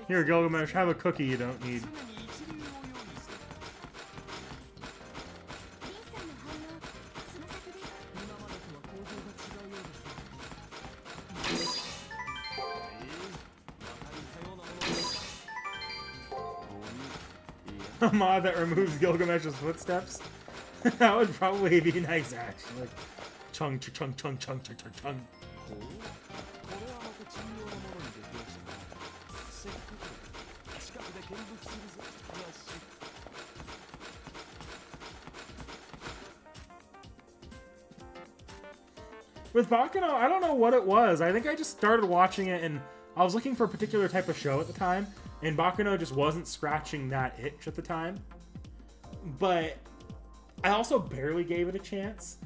A: Here, Gilgamesh, have a cookie you don't need. A mod that removes Gilgamesh's footsteps? That would probably be nice, actually. Chung, chung, chung, chung, chung, chung, chung. With Baccano, I don't know what it was. I think I just started watching it and I was looking for a particular type of show at the time, and Baccano just wasn't scratching that itch at the time. But I also barely gave it a chance,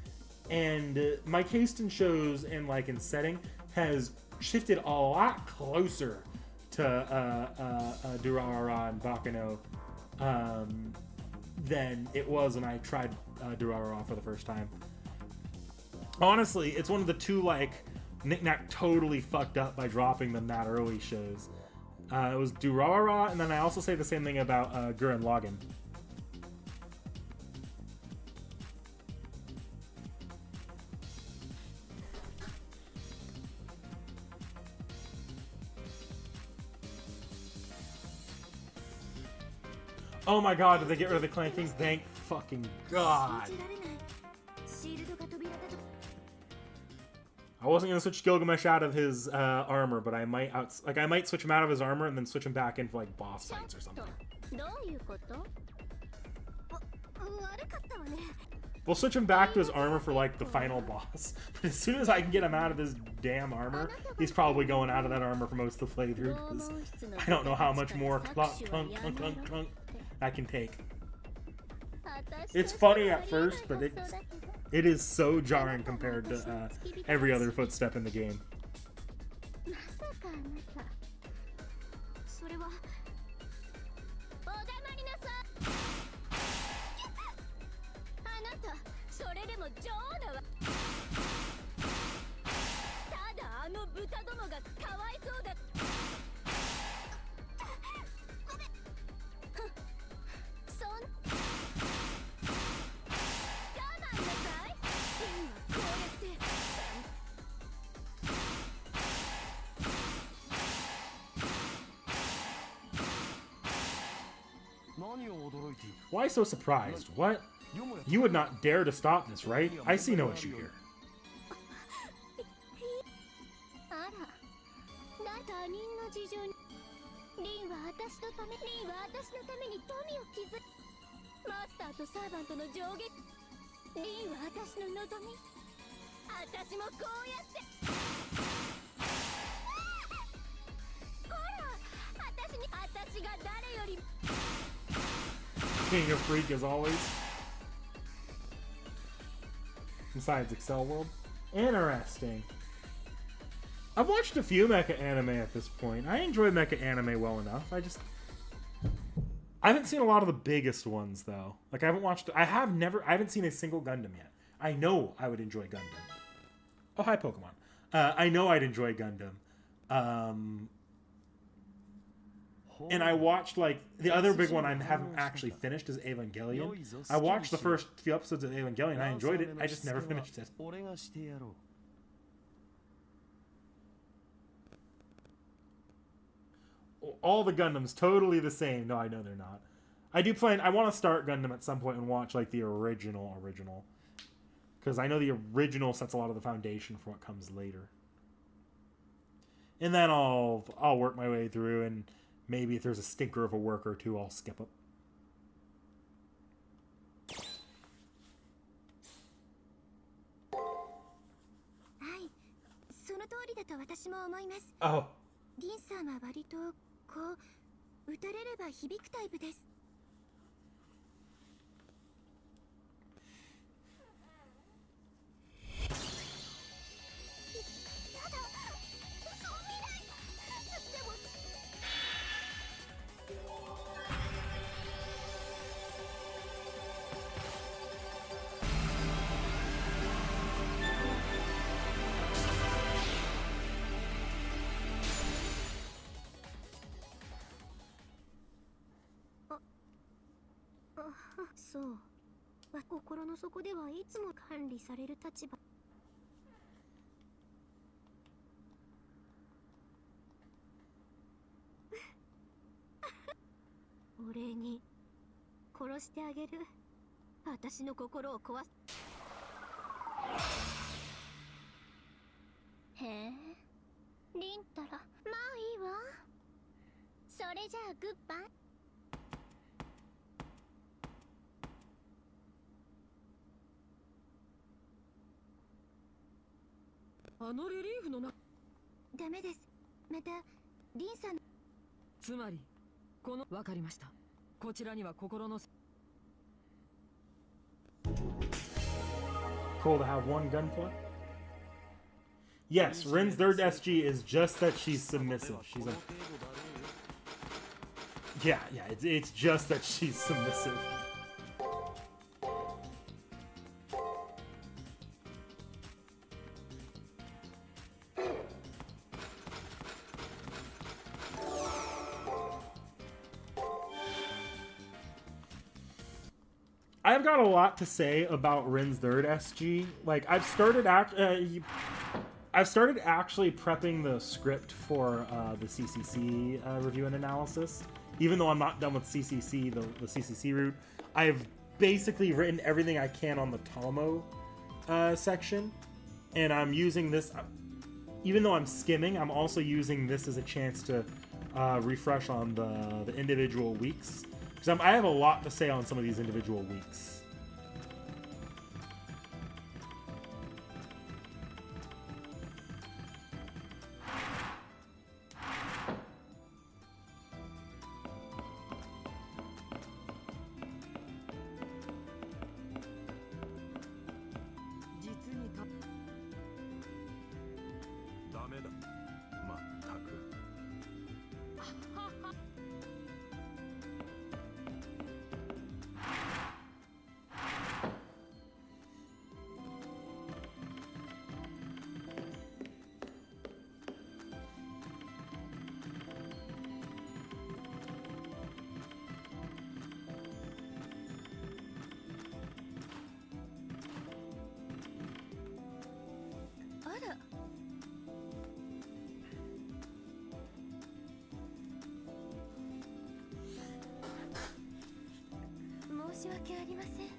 A: and my taste in shows and like in setting has shifted a lot closer to Durarara and Baccano than it was when I tried Durarara for the first time. Honestly, it's one of the two like knick-knack totally fucked up by dropping them that early shows. It was Durarara, and then I also say the same thing about Gurren Lagann. Oh my god, did they get rid of the clanking? Thank fucking god. I wasn't gonna switch Gilgamesh out of his armor, but I might switch him out of his armor and then switch him back in for like boss fights or something. We'll switch him back to his armor for like the final boss. But as soon as I can get him out of this damn armor, he's probably going out of that armor for most of the playthrough because I don't know how much more clunk, clunk, clunk, clunk, clunk I can take. It's funny at first, but it is so jarring compared to every other footstep in the game.
D: 何を驚いている。
A: Why so surprised? What? You would not dare to stop this, right? I see no issue here.
C: あら、他人の事情に。リンは私のために富を築く。マスターとサーバントの上下。リンは私の望み。私もこうやって。ほら、私が誰より。
A: Being a freak as always. Besides Excel World. Interesting. I've watched a few mecha anime at this point. I enjoy mecha anime well enough. I haven't seen a lot of the biggest ones though. Like I haven't seen a single Gundam yet. I know I would enjoy Gundam. Oh, hi Pokemon. I know I'd enjoy Gundam. And I watched, like, the other big one I haven't actually finished is Evangelion. I watched the first few episodes of Evangelion. I enjoyed it. I just never finished it. All the Gundams totally the same. No, I know they're not. I want to start Gundam at some point and watch, like, the original. Because I know the original sets a lot of the foundation for what comes later. And then I'll work my way through, and maybe if there's a stinker of a work or two, I'll skip it. Oh.
C: リンさんは割とこう打たれれば響くタイプです。ただそう見ない。でも。 そう。心の底ではいつも管理される立場。お礼に殺してあげる。私の心を壊す。へえ、リンたらまあいいわ。それじゃあグッバイ。
B: あのリリーフのな。
C: ダメです。またリンさん。
B: つまりこのわかりました。こちらには心の。
A: Cool to have one gunplay. Yes, Rin's third SG is just that she's submissive. She's a. Yeah, it's just that she's submissive. I've got a lot to say about Rin's third SG. Like, I've started actually prepping the script for the CCC review and analysis. Even though I'm not done with CCC, the CCC route, I've basically written everything I can on the Tomo section, and I'm using this. Even though I'm skimming, I'm also using this as a chance to refresh on the individual weeks. Because I have a lot to say on some of these individual weeks.
C: ありません。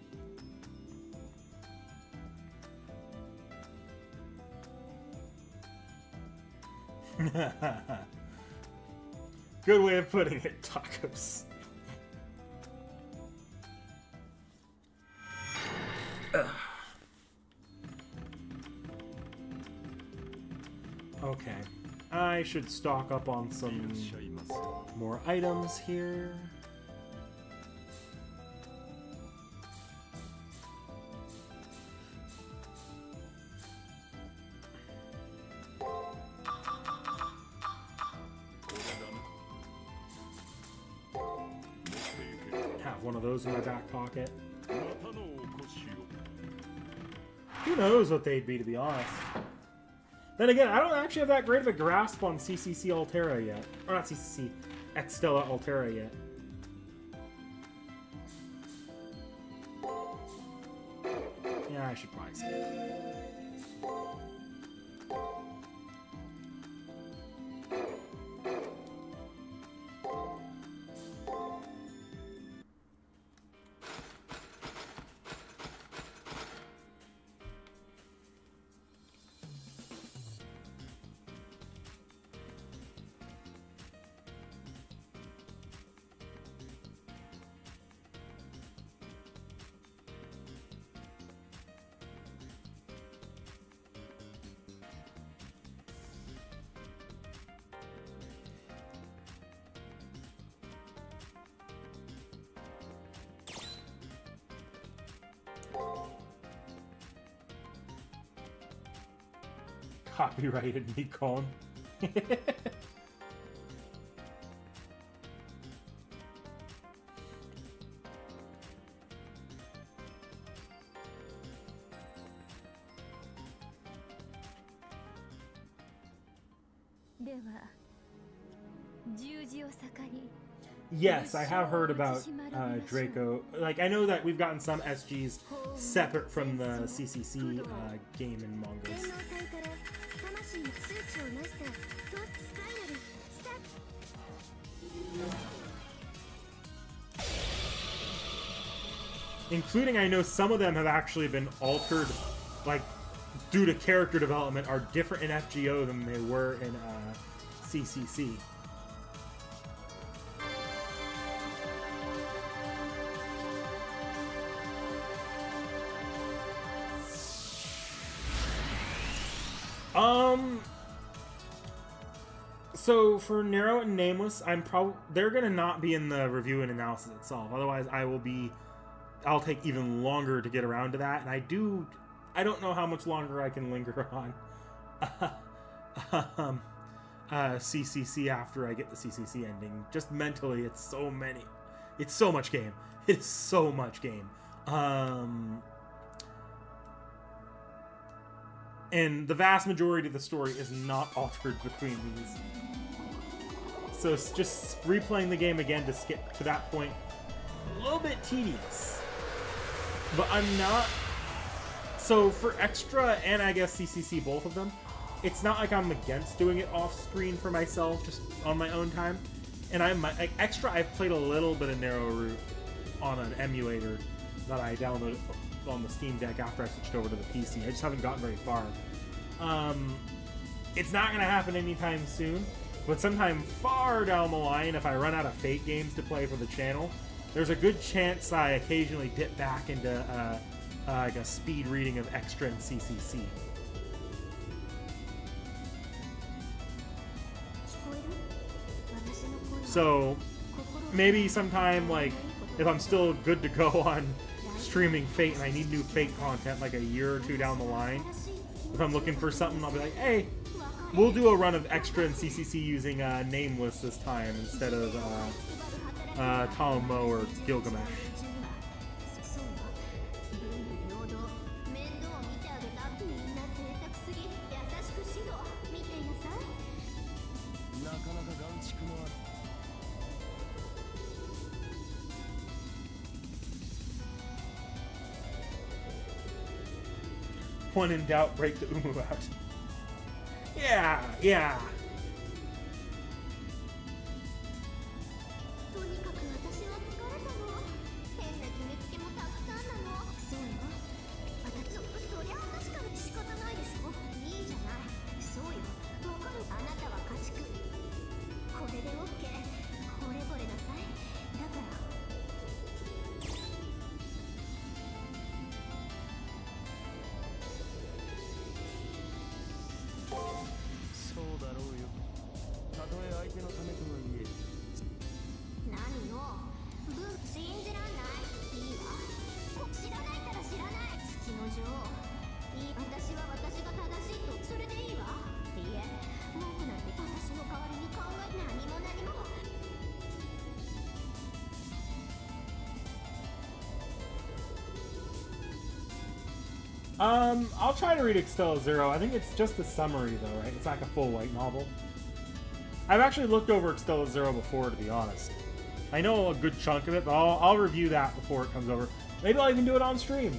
A: Good way of putting it, tacos. Okay. I should stock up on some more items here. Have one of those in my back pocket. Who knows what they'd be, to be honest. Then again, I don't actually have that great of a grasp on CCC Altera yet. Or not CCC, Xstella Altera yet. Yeah, I should probably say it. Copyrighted Nikon. Yes, I have heard about Draco. Like, I know that we've gotten some SGs separate from the CCC game and mangas. Including, I know some of them have actually been altered, like, due to character development, are different in FGO than they were in CCC. So for Narrow and Nameless, they're gonna not be in the review and analysis itself. Otherwise, I'll take even longer to get around to that. And I don't know how much longer I can linger on CCC after I get the CCC ending. Just mentally, it's so much game. It's so much game. And the vast majority of the story is not altered between these. So it's just replaying the game again to skip to that point, a little bit tedious. But I'm not... So for Extra and I guess CCC, both of them, it's not like I'm against doing it off screen for myself, just on my own time. And like Extra, I've played a little bit of Narrow Route on an emulator that I downloaded on the Steam Deck after I switched over to the PC. I just haven't gotten very far. It's not going to happen anytime soon, but sometime far down the line, if I run out of Fate games to play for the channel, there's a good chance I occasionally dip back into like a speed reading of Extra and CCC. So maybe sometime, like, if I'm still good to go on streaming Fate and I need new Fate content like a year or two down the line, if I'm looking for something, I'll be like, hey, we'll do a run of Extra and CCC using Nameless this time instead of Talmo or Gilgamesh. When in doubt, break the Umu out. Yeah, yeah. I'll try to read Extella Zero. I think it's just a summary, though, right? It's like a full light novel. I've actually looked over Extella Zero before, to be honest. I know a good chunk of it, but I'll review that before it comes over. Maybe I'll even do it on stream.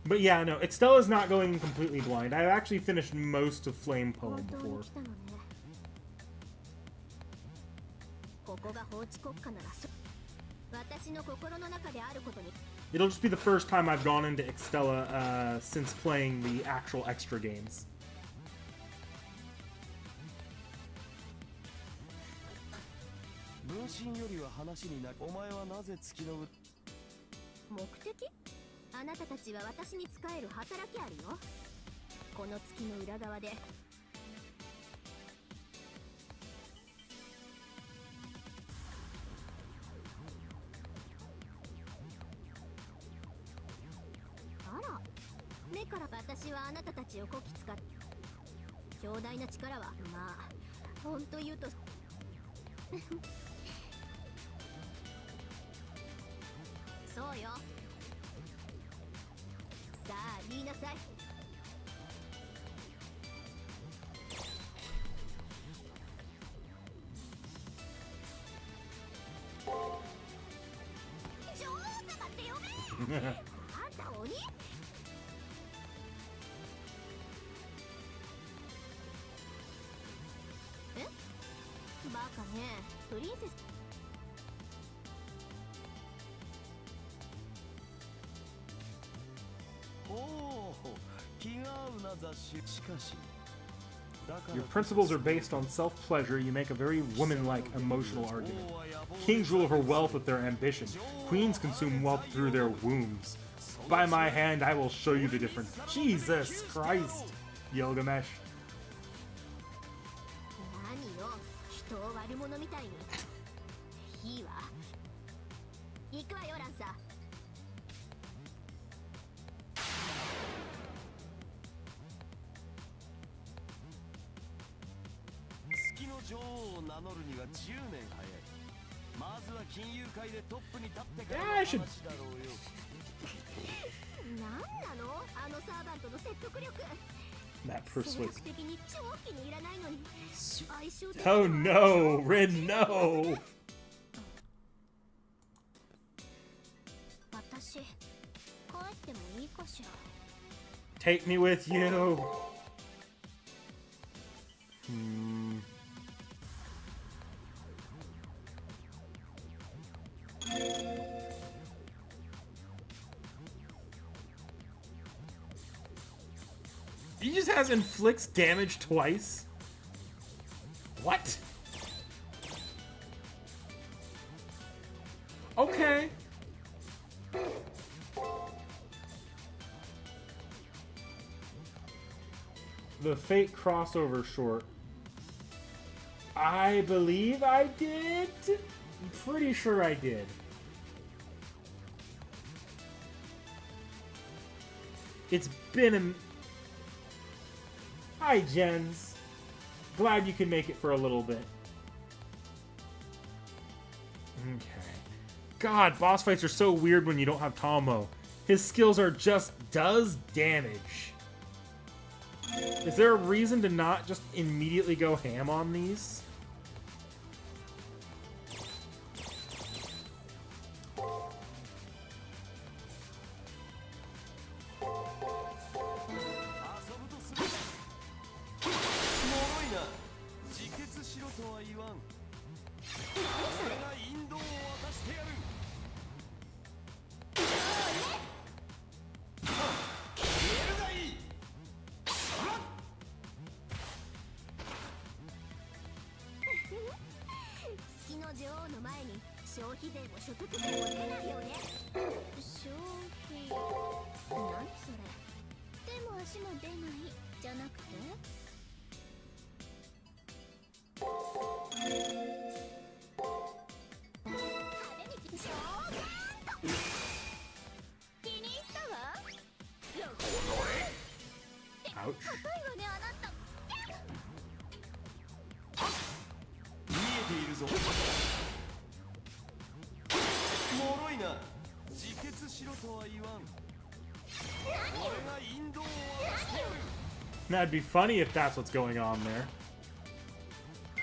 A: But yeah, no, Extella's not going completely blind. I've actually finished most of Flame Poem
C: 本当に
A: before.
C: 来たのね。ここが法治国家なら私の心の中であることに
A: It'll just be the first time I've gone into Extella since playing the actual extra games.
D: 分身よりは話になる。お前はなぜ月の
C: 目的？あなたたちは私に仕える働きありよ。この月の裏側であら、目から私はあなたたちをこき使って強大な力はまあ本当言うとそうよ。さあ言いなさい。女王様って呼べ。あんた鬼？え？バカね。プリンセス。
D: おお、気が合うな雑種。しかし、だから
A: Your principles are based on self-pleasure. You make a very woman-like emotional argument. Kings rule over wealth with their ambition. Queens consume wealth through their wombs. By my hand, I will show you the difference. Jesus Christ, Gilgamesh.
C: 何よ、人を悪者みたいに。いいわ。行くわよ、ランサー。
D: 月の女王を名乗るには10年早い。まずは金融界でトップに立ってからの話だろうよ。
C: なんなのあのサーバントの説得力。
A: That
C: 性
A: persuades.
C: 格的に超気に入らないのに相性的
A: Oh no, Rin, no!
C: 私帰ってもいいかしら。
A: Take me with you. Hmm. He just has inflicts damage twice? What? Okay. The Fate crossover short. I believe I did? I'm pretty sure I did. It's been a... Hi, Jens. Glad you can make it for a little bit. Okay. God, boss fights are so weird when you don't have Tomo. His skills are just does damage. Is there a reason to not just immediately go ham on these? Ouch.
D: 見えているぞ。脆いな。自決しろとは言わん。俺が引導をしてやる。
A: That'd be funny if that's what's going on there.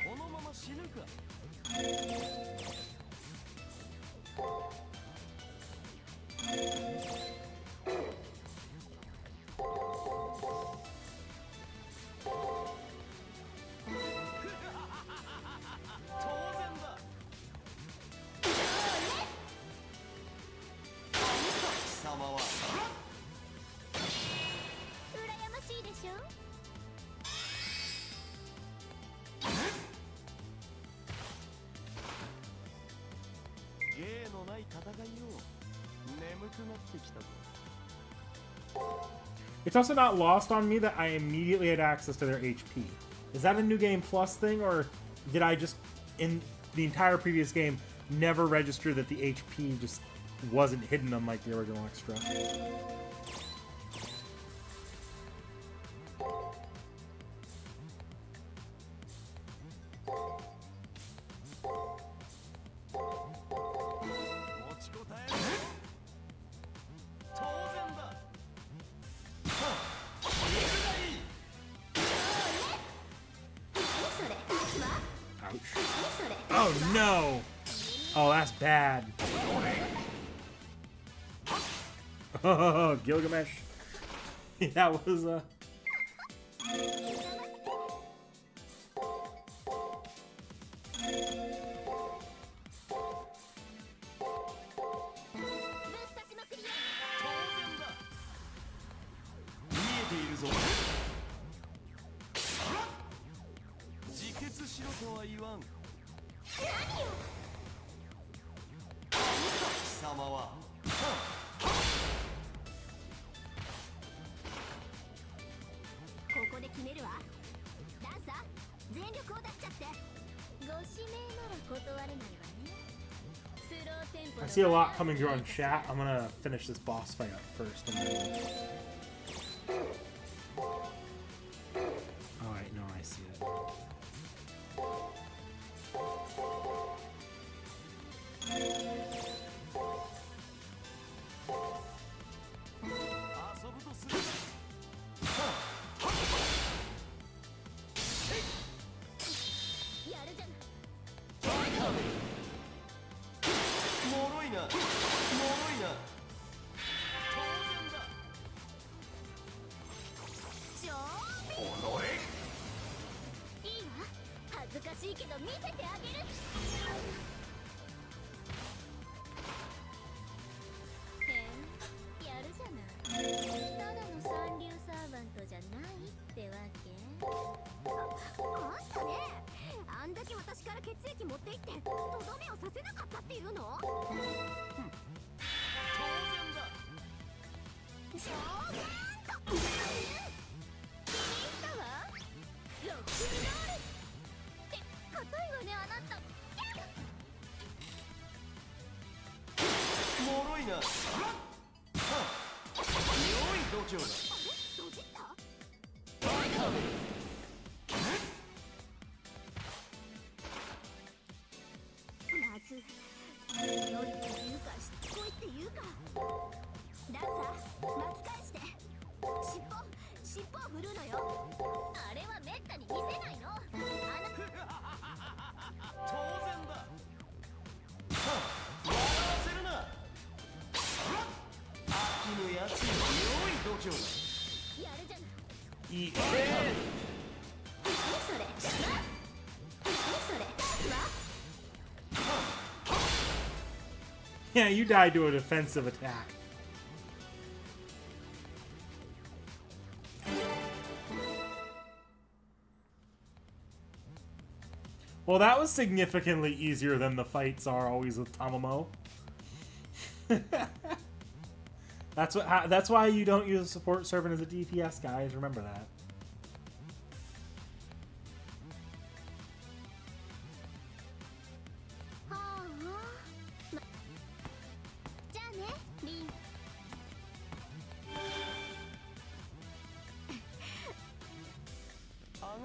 D: このまま死ぬか。当然だ。貴様は
C: 羨ましいでしょ。
D: 芸のない戦いよ。眠くなってきたぞ。
A: It's also not lost on me that I immediately had access to their HP. Is that a new game plus thing, or did I just, in the entire previous game, never register that the HP just wasn't hidden unlike the original extra?
D: 持ちこたえろ。当然だ。行くがいい。
C: それ。
A: Ouch.
C: それ。
A: Oh no! Oh, that's bad. Oh, Gilgamesh. That was I see a lot coming through on chat. I'm gonna finish this boss fight up first. And then... Oh, wait, no, I see it. Yeah, you died to a defensive attack. Well, that was significantly easier than the fights are always with Tamamo. That's why you don't use a support servant as a DPS, guys. Remember that.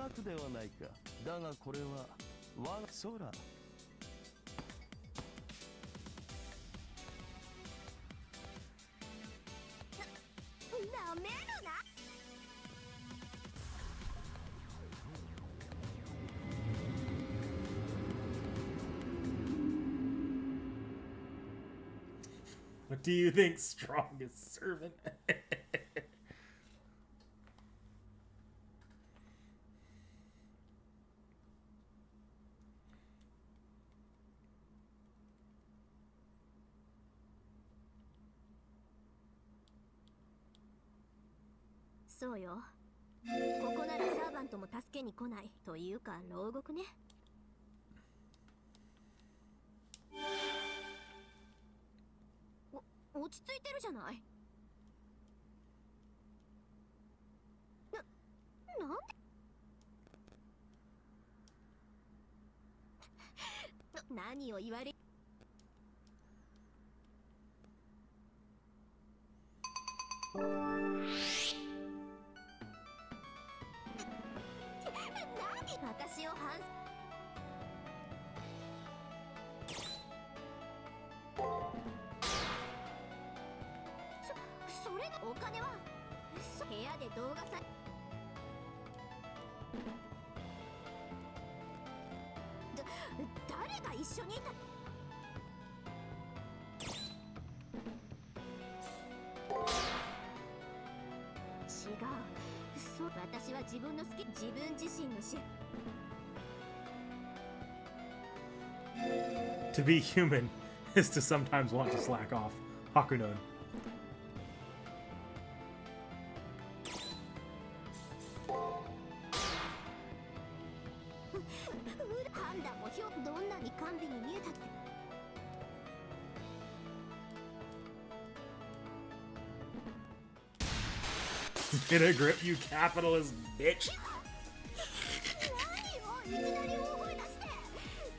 D: くではないか。だがこれは我が空。
C: なめるな。
A: What do you think, strongest servant?
C: そうよ。ここならサーバントも助けに来ないというか牢獄ね。落ち着いてるじゃない。なんで何を言われ。私を反それがお金は部屋で動画さ誰が一緒にいた。違う。私は自分の好き自分自身のし。
A: To be human is to sometimes want to slack off. Hakunon.
C: 判断もどんなに甘美に見えたって。
A: Get a grip, you capitalist bitch.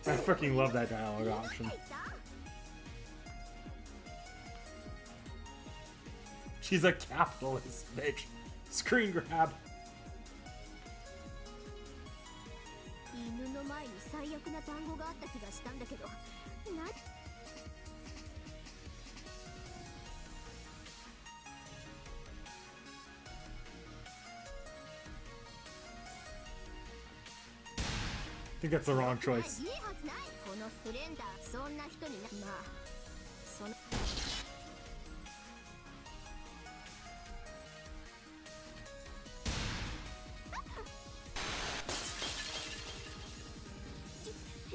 A: I freaking love that dialogue option. She's a capitalist bitch. Screen grab.
C: 犬の前に最悪な単語があった気がしたんだけど。
A: I think that's the wrong choice.
C: いいはずない。このスレンダー、そんな人にな。まあ、その。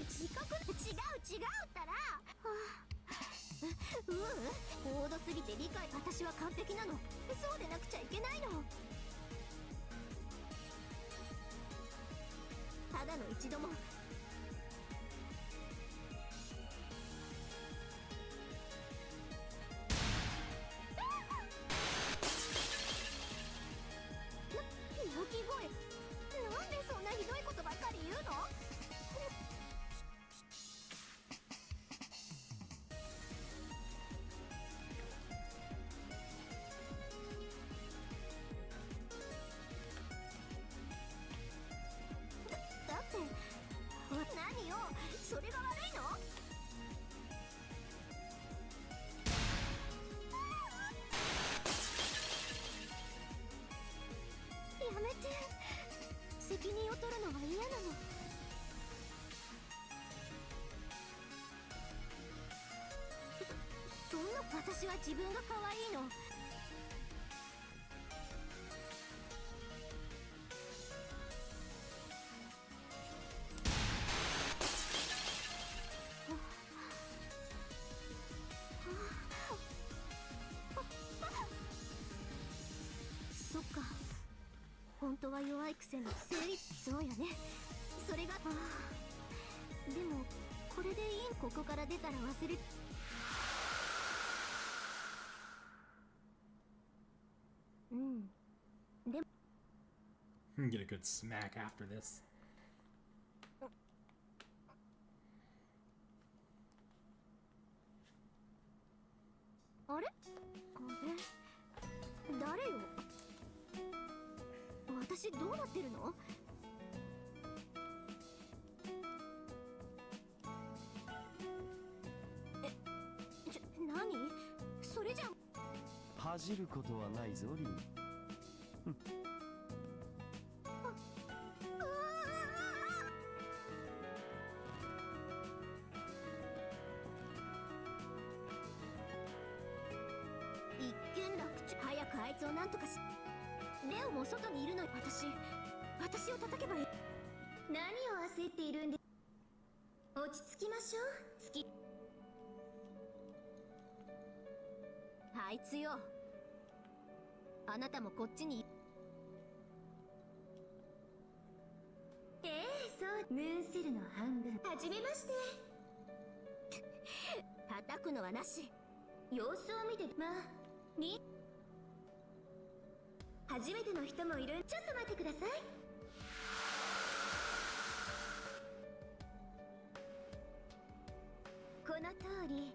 C: 自覚違うったら。高度すぎて理解。私は完璧なの。そうでなくちゃいけないの。ただの一度も。鳴き声。なんでそんなひどいことばっかり言うの。だって何よ、それが悪いの。やめて。責任を取るのは嫌なの。そんな。私は自分が可愛いの。そっか。本当は弱いくせにそうよね。それが。でもこれでいい。ここから出たら忘れ。でも
A: Get a good smack after this.
C: あれ誰よ。私どうなってるの。
D: 恥じることはないぞリン。
C: 一件落着。早くあいつをなんとかし。レオも外にいるのに。私を叩けばいい。何を焦っているんで。落ち着きましょう。あいつよ、あなたもこっちに。そう。ムーンセルの半分。はじめまして。叩くのはなし。様子を見て。初めての人もいる。ちょっと待ってください。この通り。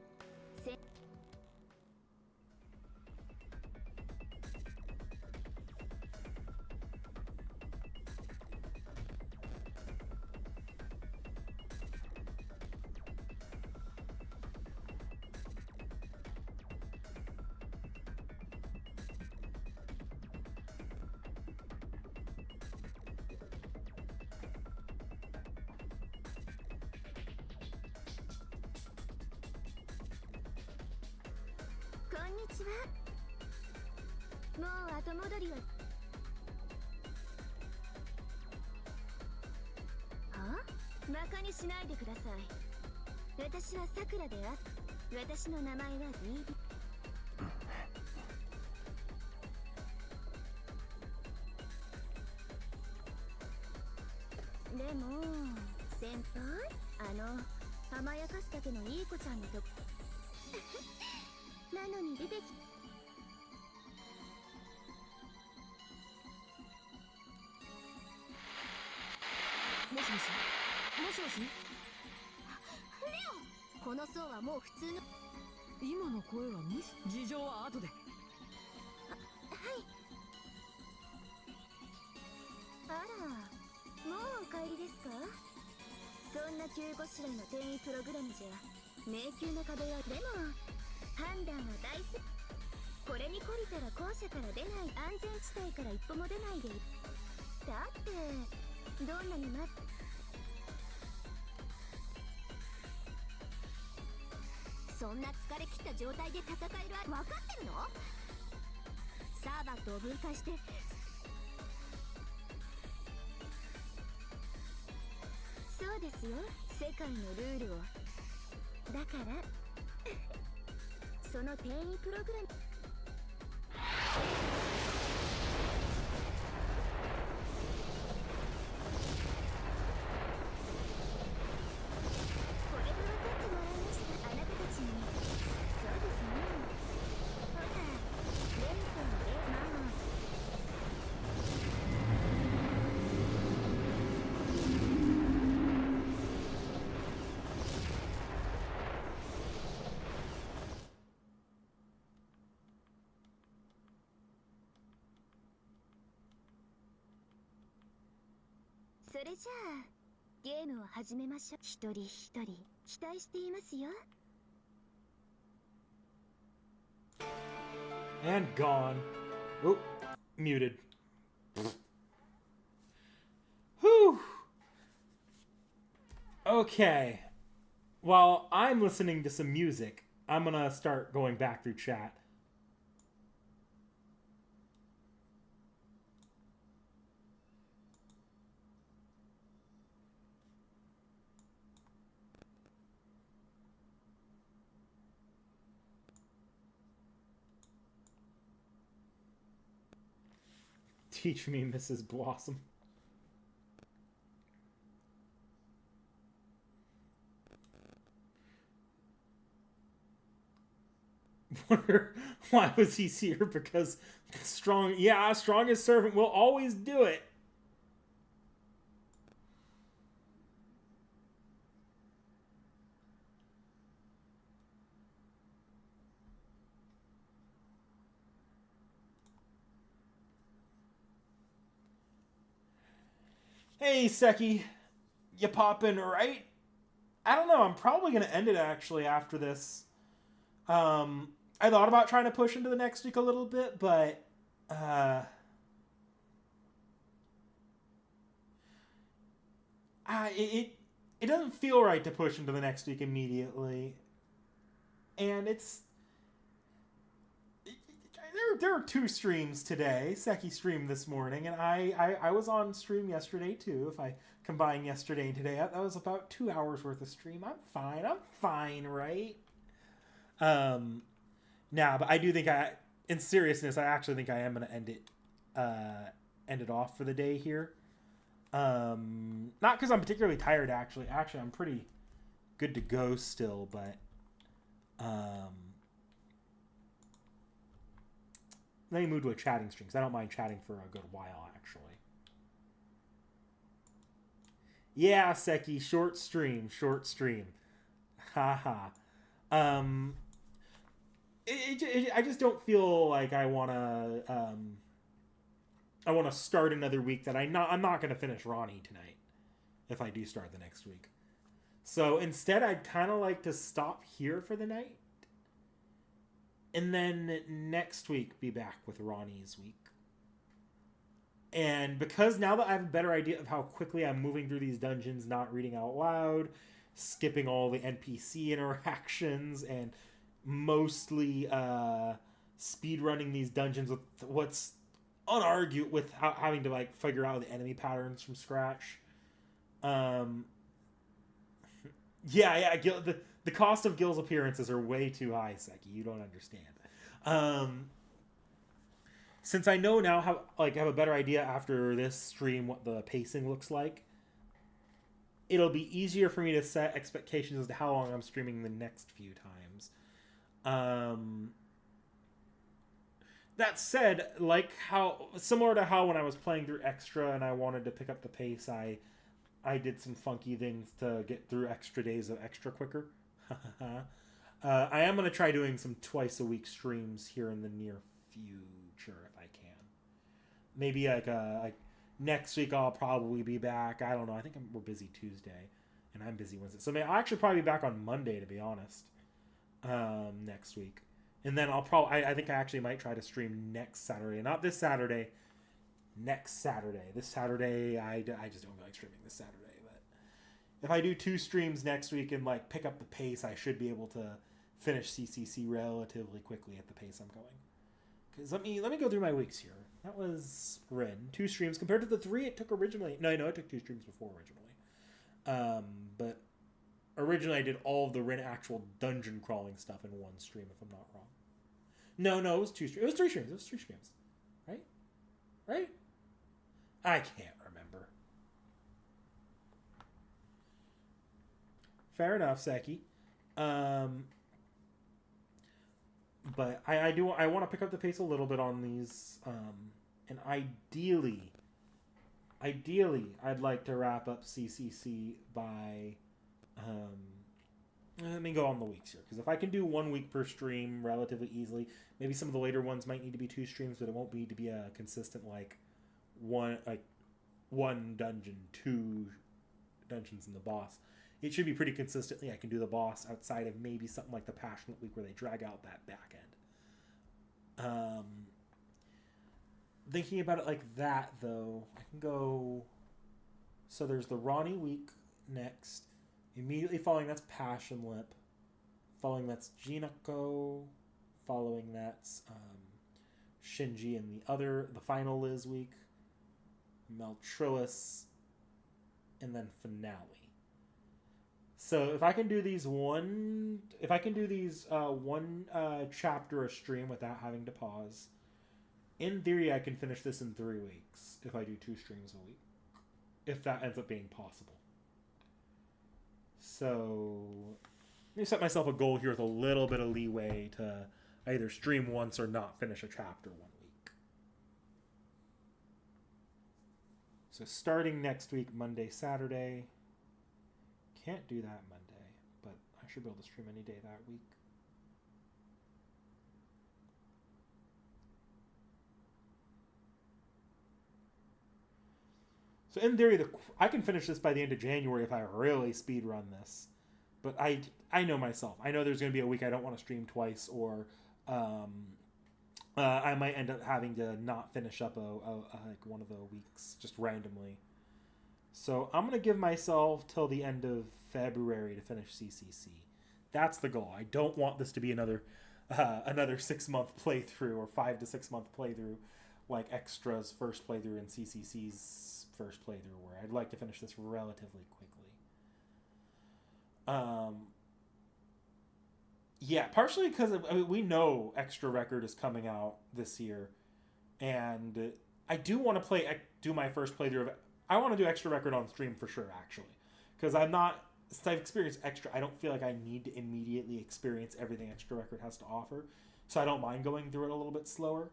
C: こんにちは。もう後戻りは。バカにしないでください。私はさくらであって、私の名前は DB。 でも先輩、甘やかすだけのいい子ちゃんのとこなのに出てき。
B: もしもしもしもし。
C: レオ、この層はもう普通の。
B: 今の声はミス。事情は後で。
C: はい。あら、もうお帰りですか。そんな急ごしらえの転移プログラムじゃ迷宮の壁は。でも判断は大事。これに懲りたら校舎から出ない。安全地帯から一歩も出ないで。だってどんなにそんな疲れ切った状態で戦える。分かってるの。サーバットを分解して。そうですよ、世界のルールを。だからその転移プログラム。これで分かってもらいました、あなたたちに。そうですね。ほら、レイとそれじゃあゲームを始めましょう。一人一人期待していますよ。
A: And gone. Oh, muted. Whew. Okay. While I'm listening to some music, I'm gonna start going back through chat. Teach me, Mrs. Blossom. Wonder why was he here? Because strongest servant will always do it. Hey, Seki. You poppin', right? I don't know. I'm probably going to end it, actually, after this. I thought about trying to push into the next week a little bit, but it doesn't feel right to push into the next week immediately, and there are 2 streams today. Seki streamed this morning, and I was on stream yesterday too. If I combine yesterday and today, that was about 2 hours worth of stream. I'm fine, right? Now, but I do think in seriousness, I actually think I am going to end it off for the day here. Not because I'm particularly tired, actually. Actually, I'm pretty good to go still, but let me move to a chatting stream, because I don't mind chatting for a good while, actually. Yeah, Seki, short stream. Haha. I just don't feel like I want to start another week that I'm not going to finish Ronnie tonight if I do start the next week. So instead, I'd kind of like to stop here for the night, and then next week be back with Ronnie's week. And because now that I have a better idea of how quickly I'm moving through these dungeons, not reading out loud, skipping all the NPC interactions, and mostly speed running these dungeons with what's unargued with having to like figure out the enemy patterns from scratch. Yeah. The cost of Gil's appearances are way too high, Seki. You don't understand. Since I know now how have a better idea after this stream what the pacing looks like, it'll be easier for me to set expectations as to how long I'm streaming the next few times. That said, similar to how when I was playing through Extra and I wanted to pick up the pace, I did some funky things to get through extra days of Extra quicker. I am going to try doing some twice a week streams here in the near future if I can. Maybe like next week I'll probably be back. I don't know. I think we're busy Tuesday and I'm busy Wednesday. So I'll actually probably be back on Monday, to be honest, next week. And then I think I actually might try to stream next Saturday. Not this Saturday. Next Saturday. This Saturday, I just don't feel like streaming this Saturday. But if I do 2 streams next week and pick up the pace, I should be able to finish CCC relatively quickly at the pace I'm going. Because let me go through my weeks here. That was Rin. 2 streams compared to the 3 it took originally. No, it took 2 streams before originally. But originally I did all of the Rin actual dungeon crawling stuff in 1 stream, if I'm not wrong. No, it was 2 streams. It was 3 streams. It was 3 streams. Right? I can't remember. Fair enough, Seki. But I want to pick up the pace a little bit on these. And ideally, I'd like to wrap up CCC by... let me go on the weeks here, because if I can do 1 week per stream relatively easily, maybe some of the later ones might need to be 2 streams, but it won't need to be a consistent one dungeon, 2 dungeons, and the boss. It should be pretty consistently. I can do the boss outside of maybe something like the Passionate Week where they drag out that back end. Thinking about it like that, though, I can go... So there's the Ronnie week next. Immediately following that's Passion Lip. Following that's Jinako. Following that's Shinji and the final Liz week. Meltrilus. And then finale. So if I can do these one chapter a stream without having to pause, in theory I can finish this in 3 weeks if I do 2 streams a week. If that ends up being possible. So, let me set myself a goal here with a little bit of leeway to either stream once or not finish a chapter 1 week. So starting next week, Monday, Saturday. Can't do that Monday, but I should be able to stream any day that week. So in theory, I can finish this by the end of January if I really speed run this. But I know myself. I know there's going to be a week I don't want to stream twice, or I might end up having to not finish up like one of the weeks just randomly. So I'm gonna give myself till the end of February to finish CCC. That's the goal. I don't want this to be another 6-month playthrough or 5 to 6 month playthrough like Extra's first playthrough and CCC's first playthrough, where I'd like to finish this relatively quickly. Yeah, partially because we know Extra Record is coming out this year, and I do want to do my first playthrough of it. I want to do Extra Record on stream for sure, actually, because since I've experienced Extra, I don't feel like I need to immediately experience everything Extra Record has to offer, so I don't mind going through it a little bit slower.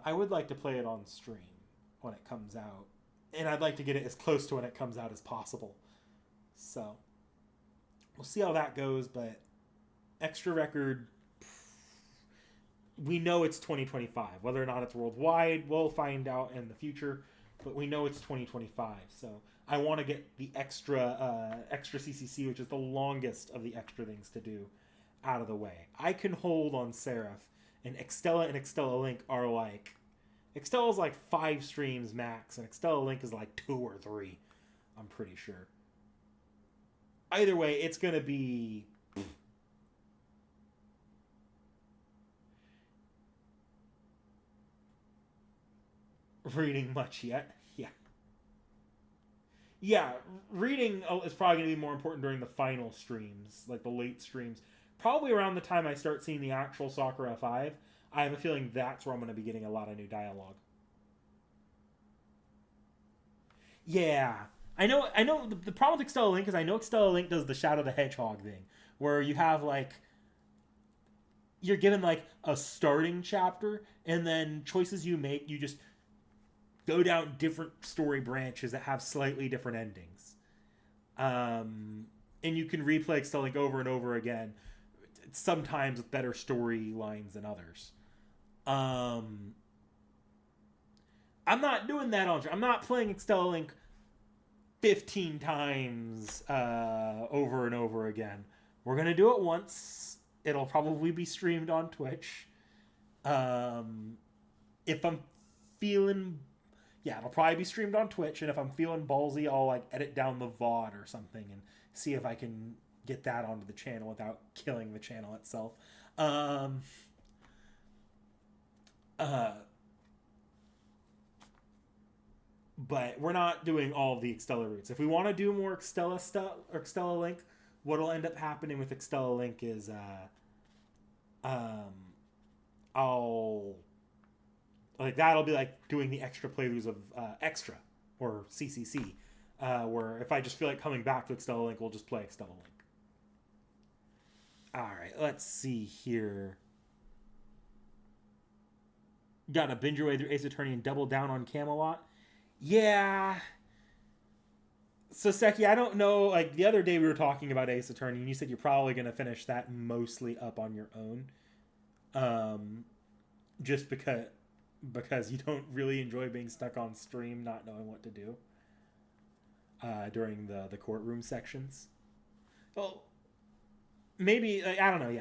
A: I would like to play it on stream when it comes out, and I'd like to get it as close to when it comes out as possible. So we'll see how that goes, but Extra Record, we know it's 2025. Whether or not it's worldwide, we'll find out in the future, but we know it's 2025. So I want to get the extra CCC, which is the longest of the extra things to do, out of the way. I can hold on Seraph, and Extella Link are like... Extella's like 5 streams max, and Extella Link is like 2 or 3, I'm pretty sure. Either way, it's going to be... reading much yet. Yeah, reading is probably going to be more important during the final streams, like the late streams. Probably around the time I start seeing the actual Sakura 5, I have a feeling that's where I'm going to be getting a lot of new dialogue. Yeah, I know the problem with Extella Link is I know Extella Link does the Shadow the Hedgehog thing, where you have like... You're given like a starting chapter, and then choices you make, you just go down different story branches that have slightly different endings. And you can replay Extella Link over and over again, sometimes with better storylines than others. I'm not doing that on... I'm not playing Extella Link 15 times over and over again. We're going to do it once. It'll probably be streamed on Twitch. If I'm feeling... Yeah, it'll probably be streamed on Twitch, and if I'm feeling ballsy, I'll like edit down the VOD or something and see if I can get that onto the channel without killing the channel itself. But we're not doing all of the Extella routes. If we want to do more Extella stuff or Extella Link, what'll end up happening with Extella Link is that'll be like doing the extra playthroughs of Extra or CCC, where if I just feel like coming back to Extella Link, we'll just play Extella Link. All right, let's see here. Got to binge your way through Ace Attorney and double down on Camelot. Yeah. So Seki, I don't know. Like the other day we were talking about Ace Attorney, and you said you're probably going to finish that mostly up on your own, just because you don't really enjoy being stuck on stream, not knowing what to do during the courtroom sections. Well, maybe I don't know.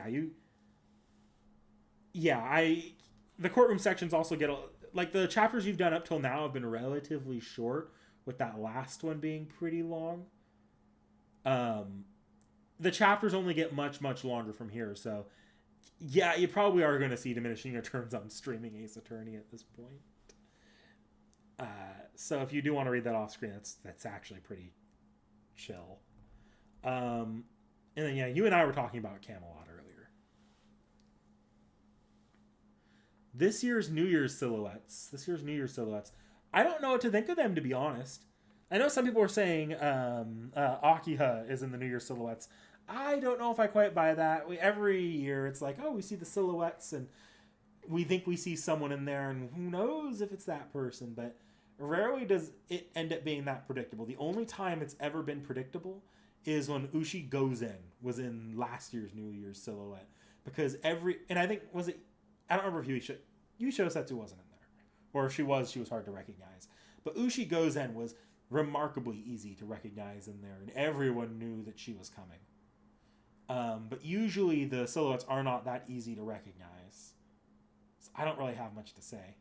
A: The courtroom sections also get like the chapters you've done up till now have been relatively short, with that last one being pretty long. The chapters only get much longer from here, so. Yeah, you probably are going to see diminishing returns on streaming Ace Attorney at this point. So if you do want to read that off screen, that's actually pretty chill. And then yeah, you and I were talking about Camelot earlier. This year's New Year's silhouettes. I don't know what to think of them, to be honest. I know some people are saying Akiha is in the New Year's silhouettes. I don't know if I quite buy that. Every year it's like, oh, we see the silhouettes and we think we see someone in there, and who knows if it's that person. But rarely does it end up being that predictable. The only time it's ever been predictable is when Ushi Gozen was in last year's New Year's silhouette. Because and I think, I don't remember if Yusho Setsu wasn't in there. Or if she was hard to recognize. But Ushi Gozen was remarkably easy to recognize in there, and everyone knew that she was coming. But usually the silhouettes are not that easy to recognize. So I don't really have much to say.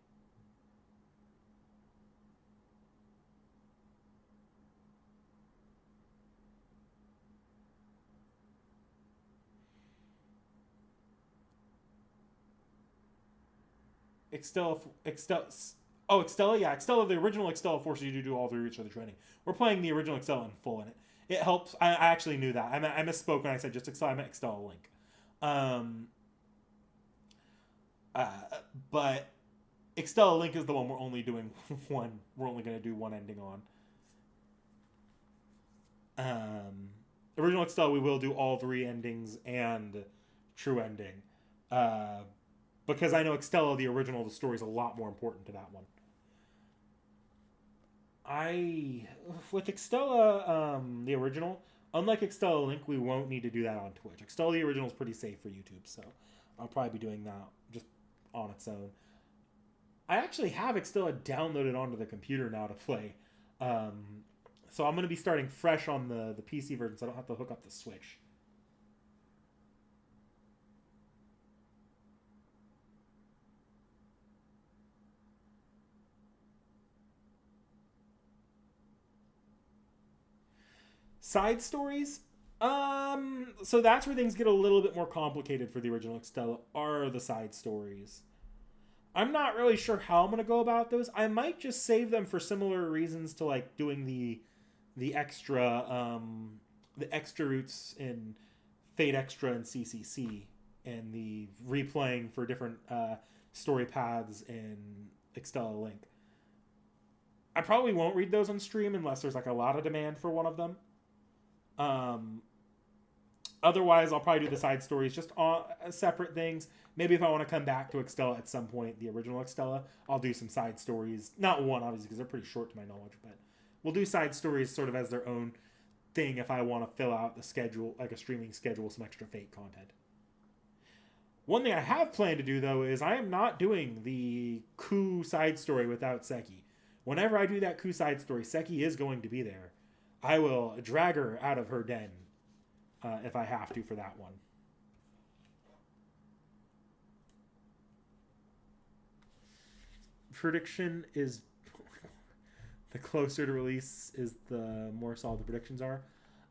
A: Extella, yeah, Extella, the original Extella forces you to do all the routes for the training. We're playing the original Extella in full, and it helps. I actually knew that. I misspoke when I said just Extella. I meant Extella Link. Uh, but Extella Link is the one we're only doing one. We're only going to do one ending on. Original Extella, we will do all 3 endings and true ending. Because I know Extella, the original, the story is a lot more important to that one. With Extella, the original, unlike Extella Link, we won't need to do that on Twitch. Extella, the original, is pretty safe for YouTube, so I'll probably be doing that just on its own. I actually have Extella downloaded onto the computer now to play. So I'm going to be starting fresh on the PC version, so I don't have to hook up the Switch. Side stories? So that's where things get a little bit more complicated for the original Extella, are the side stories. I'm not really sure how I'm going to go about those. I might just save them for similar reasons to like doing the extra routes in Fate Extra and CCC, and the replaying for different story paths in Extella Link. I probably won't read those on stream unless there's like a lot of demand for one of them. Otherwise, I'll probably do the side stories just on separate things. Maybe if I want to come back to Extella at some point, the original Extella, I'll do some side stories. Not one, obviously, because they're pretty short to my knowledge, but we'll do side stories sort of as their own thing if I want to fill out the schedule, like a streaming schedule, some extra Fate content. One thing I have planned to do, though, is I am not doing the Ku side story without Seki. Whenever I do that Ku side story, Seki is going to be there. I will drag her out of her den if I have to for that one. Prediction is the closer to release is the more solid the predictions are.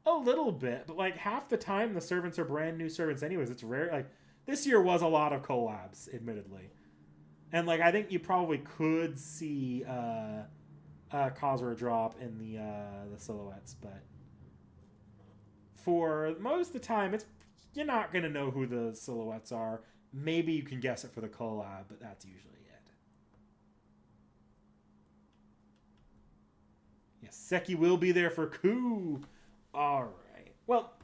A: A little bit, but like half the time the servants are brand new servants anyways. It's rare. Like this year was a lot of collabs, admittedly. And like I think you probably could see Khazra drop in the silhouettes, but for most of the time, you're not gonna know who the silhouettes are. Maybe you can guess it for the collab, but that's usually it. Yes, Seki will be there for Ku. All right. Well,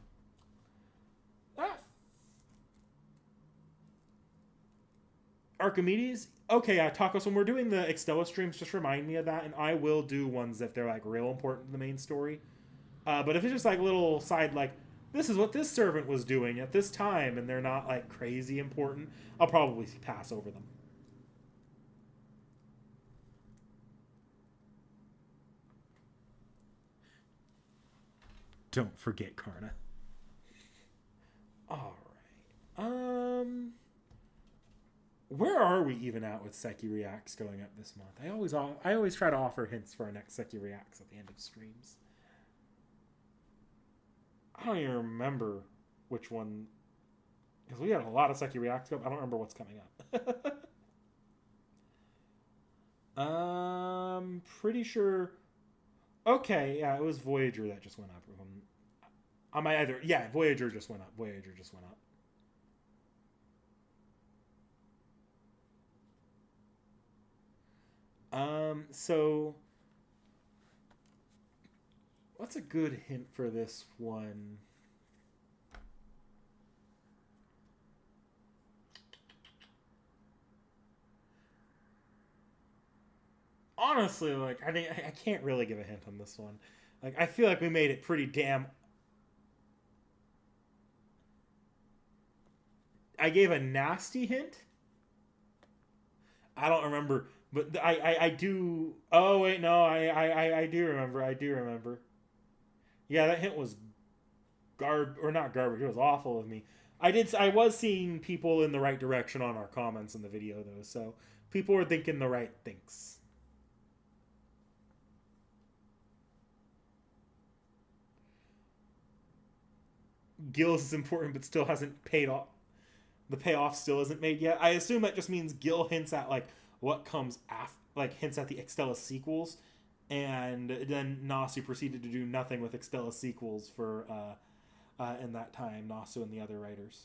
A: Archimedes. Okay, Tacos, when we're doing the Extella streams, just remind me of that, and I will do ones if they're, like, real important to the main story. But if it's just, like, little side, like, this is what this servant was doing at this time, and they're not, like, crazy important, I'll probably pass over them. Don't forget Karna. All right. Where are we even at with Seki Reacts going up this month? I always try to offer hints for our next Seki Reacts at the end of streams. I don't even remember which one, because we had a lot of Seki Reacts up. I don't remember what's coming up. Pretty sure. Okay, yeah, it was Voyager that just went up. Voyager just went up. Voyager just went up. So what's a good hint for this one? Honestly, like, I can't really give a hint on this one. Like, I feel like we made it pretty damn... I gave a nasty hint? I don't remember... But I do... Oh, wait, no, I do remember. Yeah, that hint was not garbage. It was awful of me. I was seeing people in the right direction on our comments in the video though, so people were thinking the right things. Gills is important, but still hasn't paid off. The payoff still isn't made yet. I assume that just means Gil hints at like what comes after, like hints at the Extella sequels, and then Nasu proceeded to do nothing with Extella sequels for in that time. Nasu and the other writers.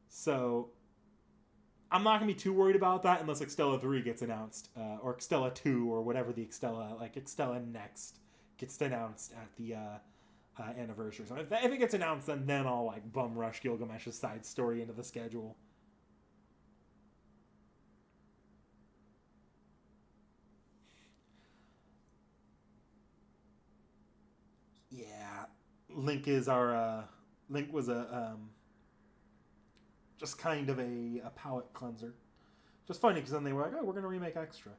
A: So I'm not gonna be too worried about that unless Extella 3 gets announced, or Extella 2, or whatever the Extella, like Extella Next, gets announced at the anniversary. So if it gets announced, then I'll like bum rush Gilgamesh's side story into the schedule. Yeah, Link is our Link was a just kind of a palate cleanser. Just funny because then they were like, oh, we're gonna remake Extra.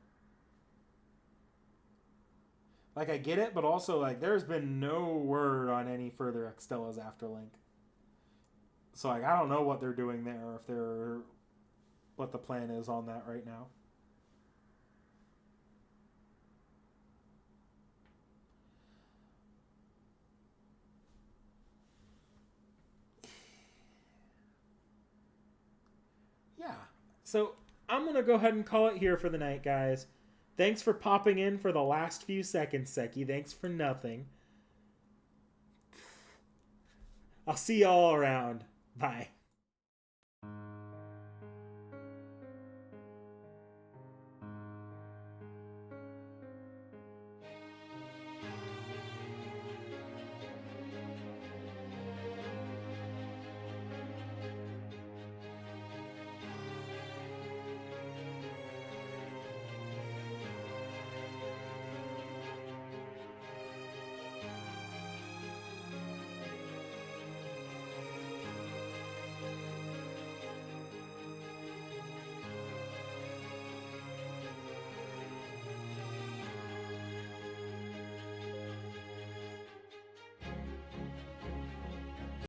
A: Like, I get it, but also, like, there's been no word on any further Extellas after Link. So, like, I don't know what they're doing there, or if they're... what the plan is on that right now. Yeah. So, I'm going to go ahead and call it here for the night, guys. Thanks for popping in for the last few seconds, Seki. Thanks for nothing. I'll see y'all around. Bye.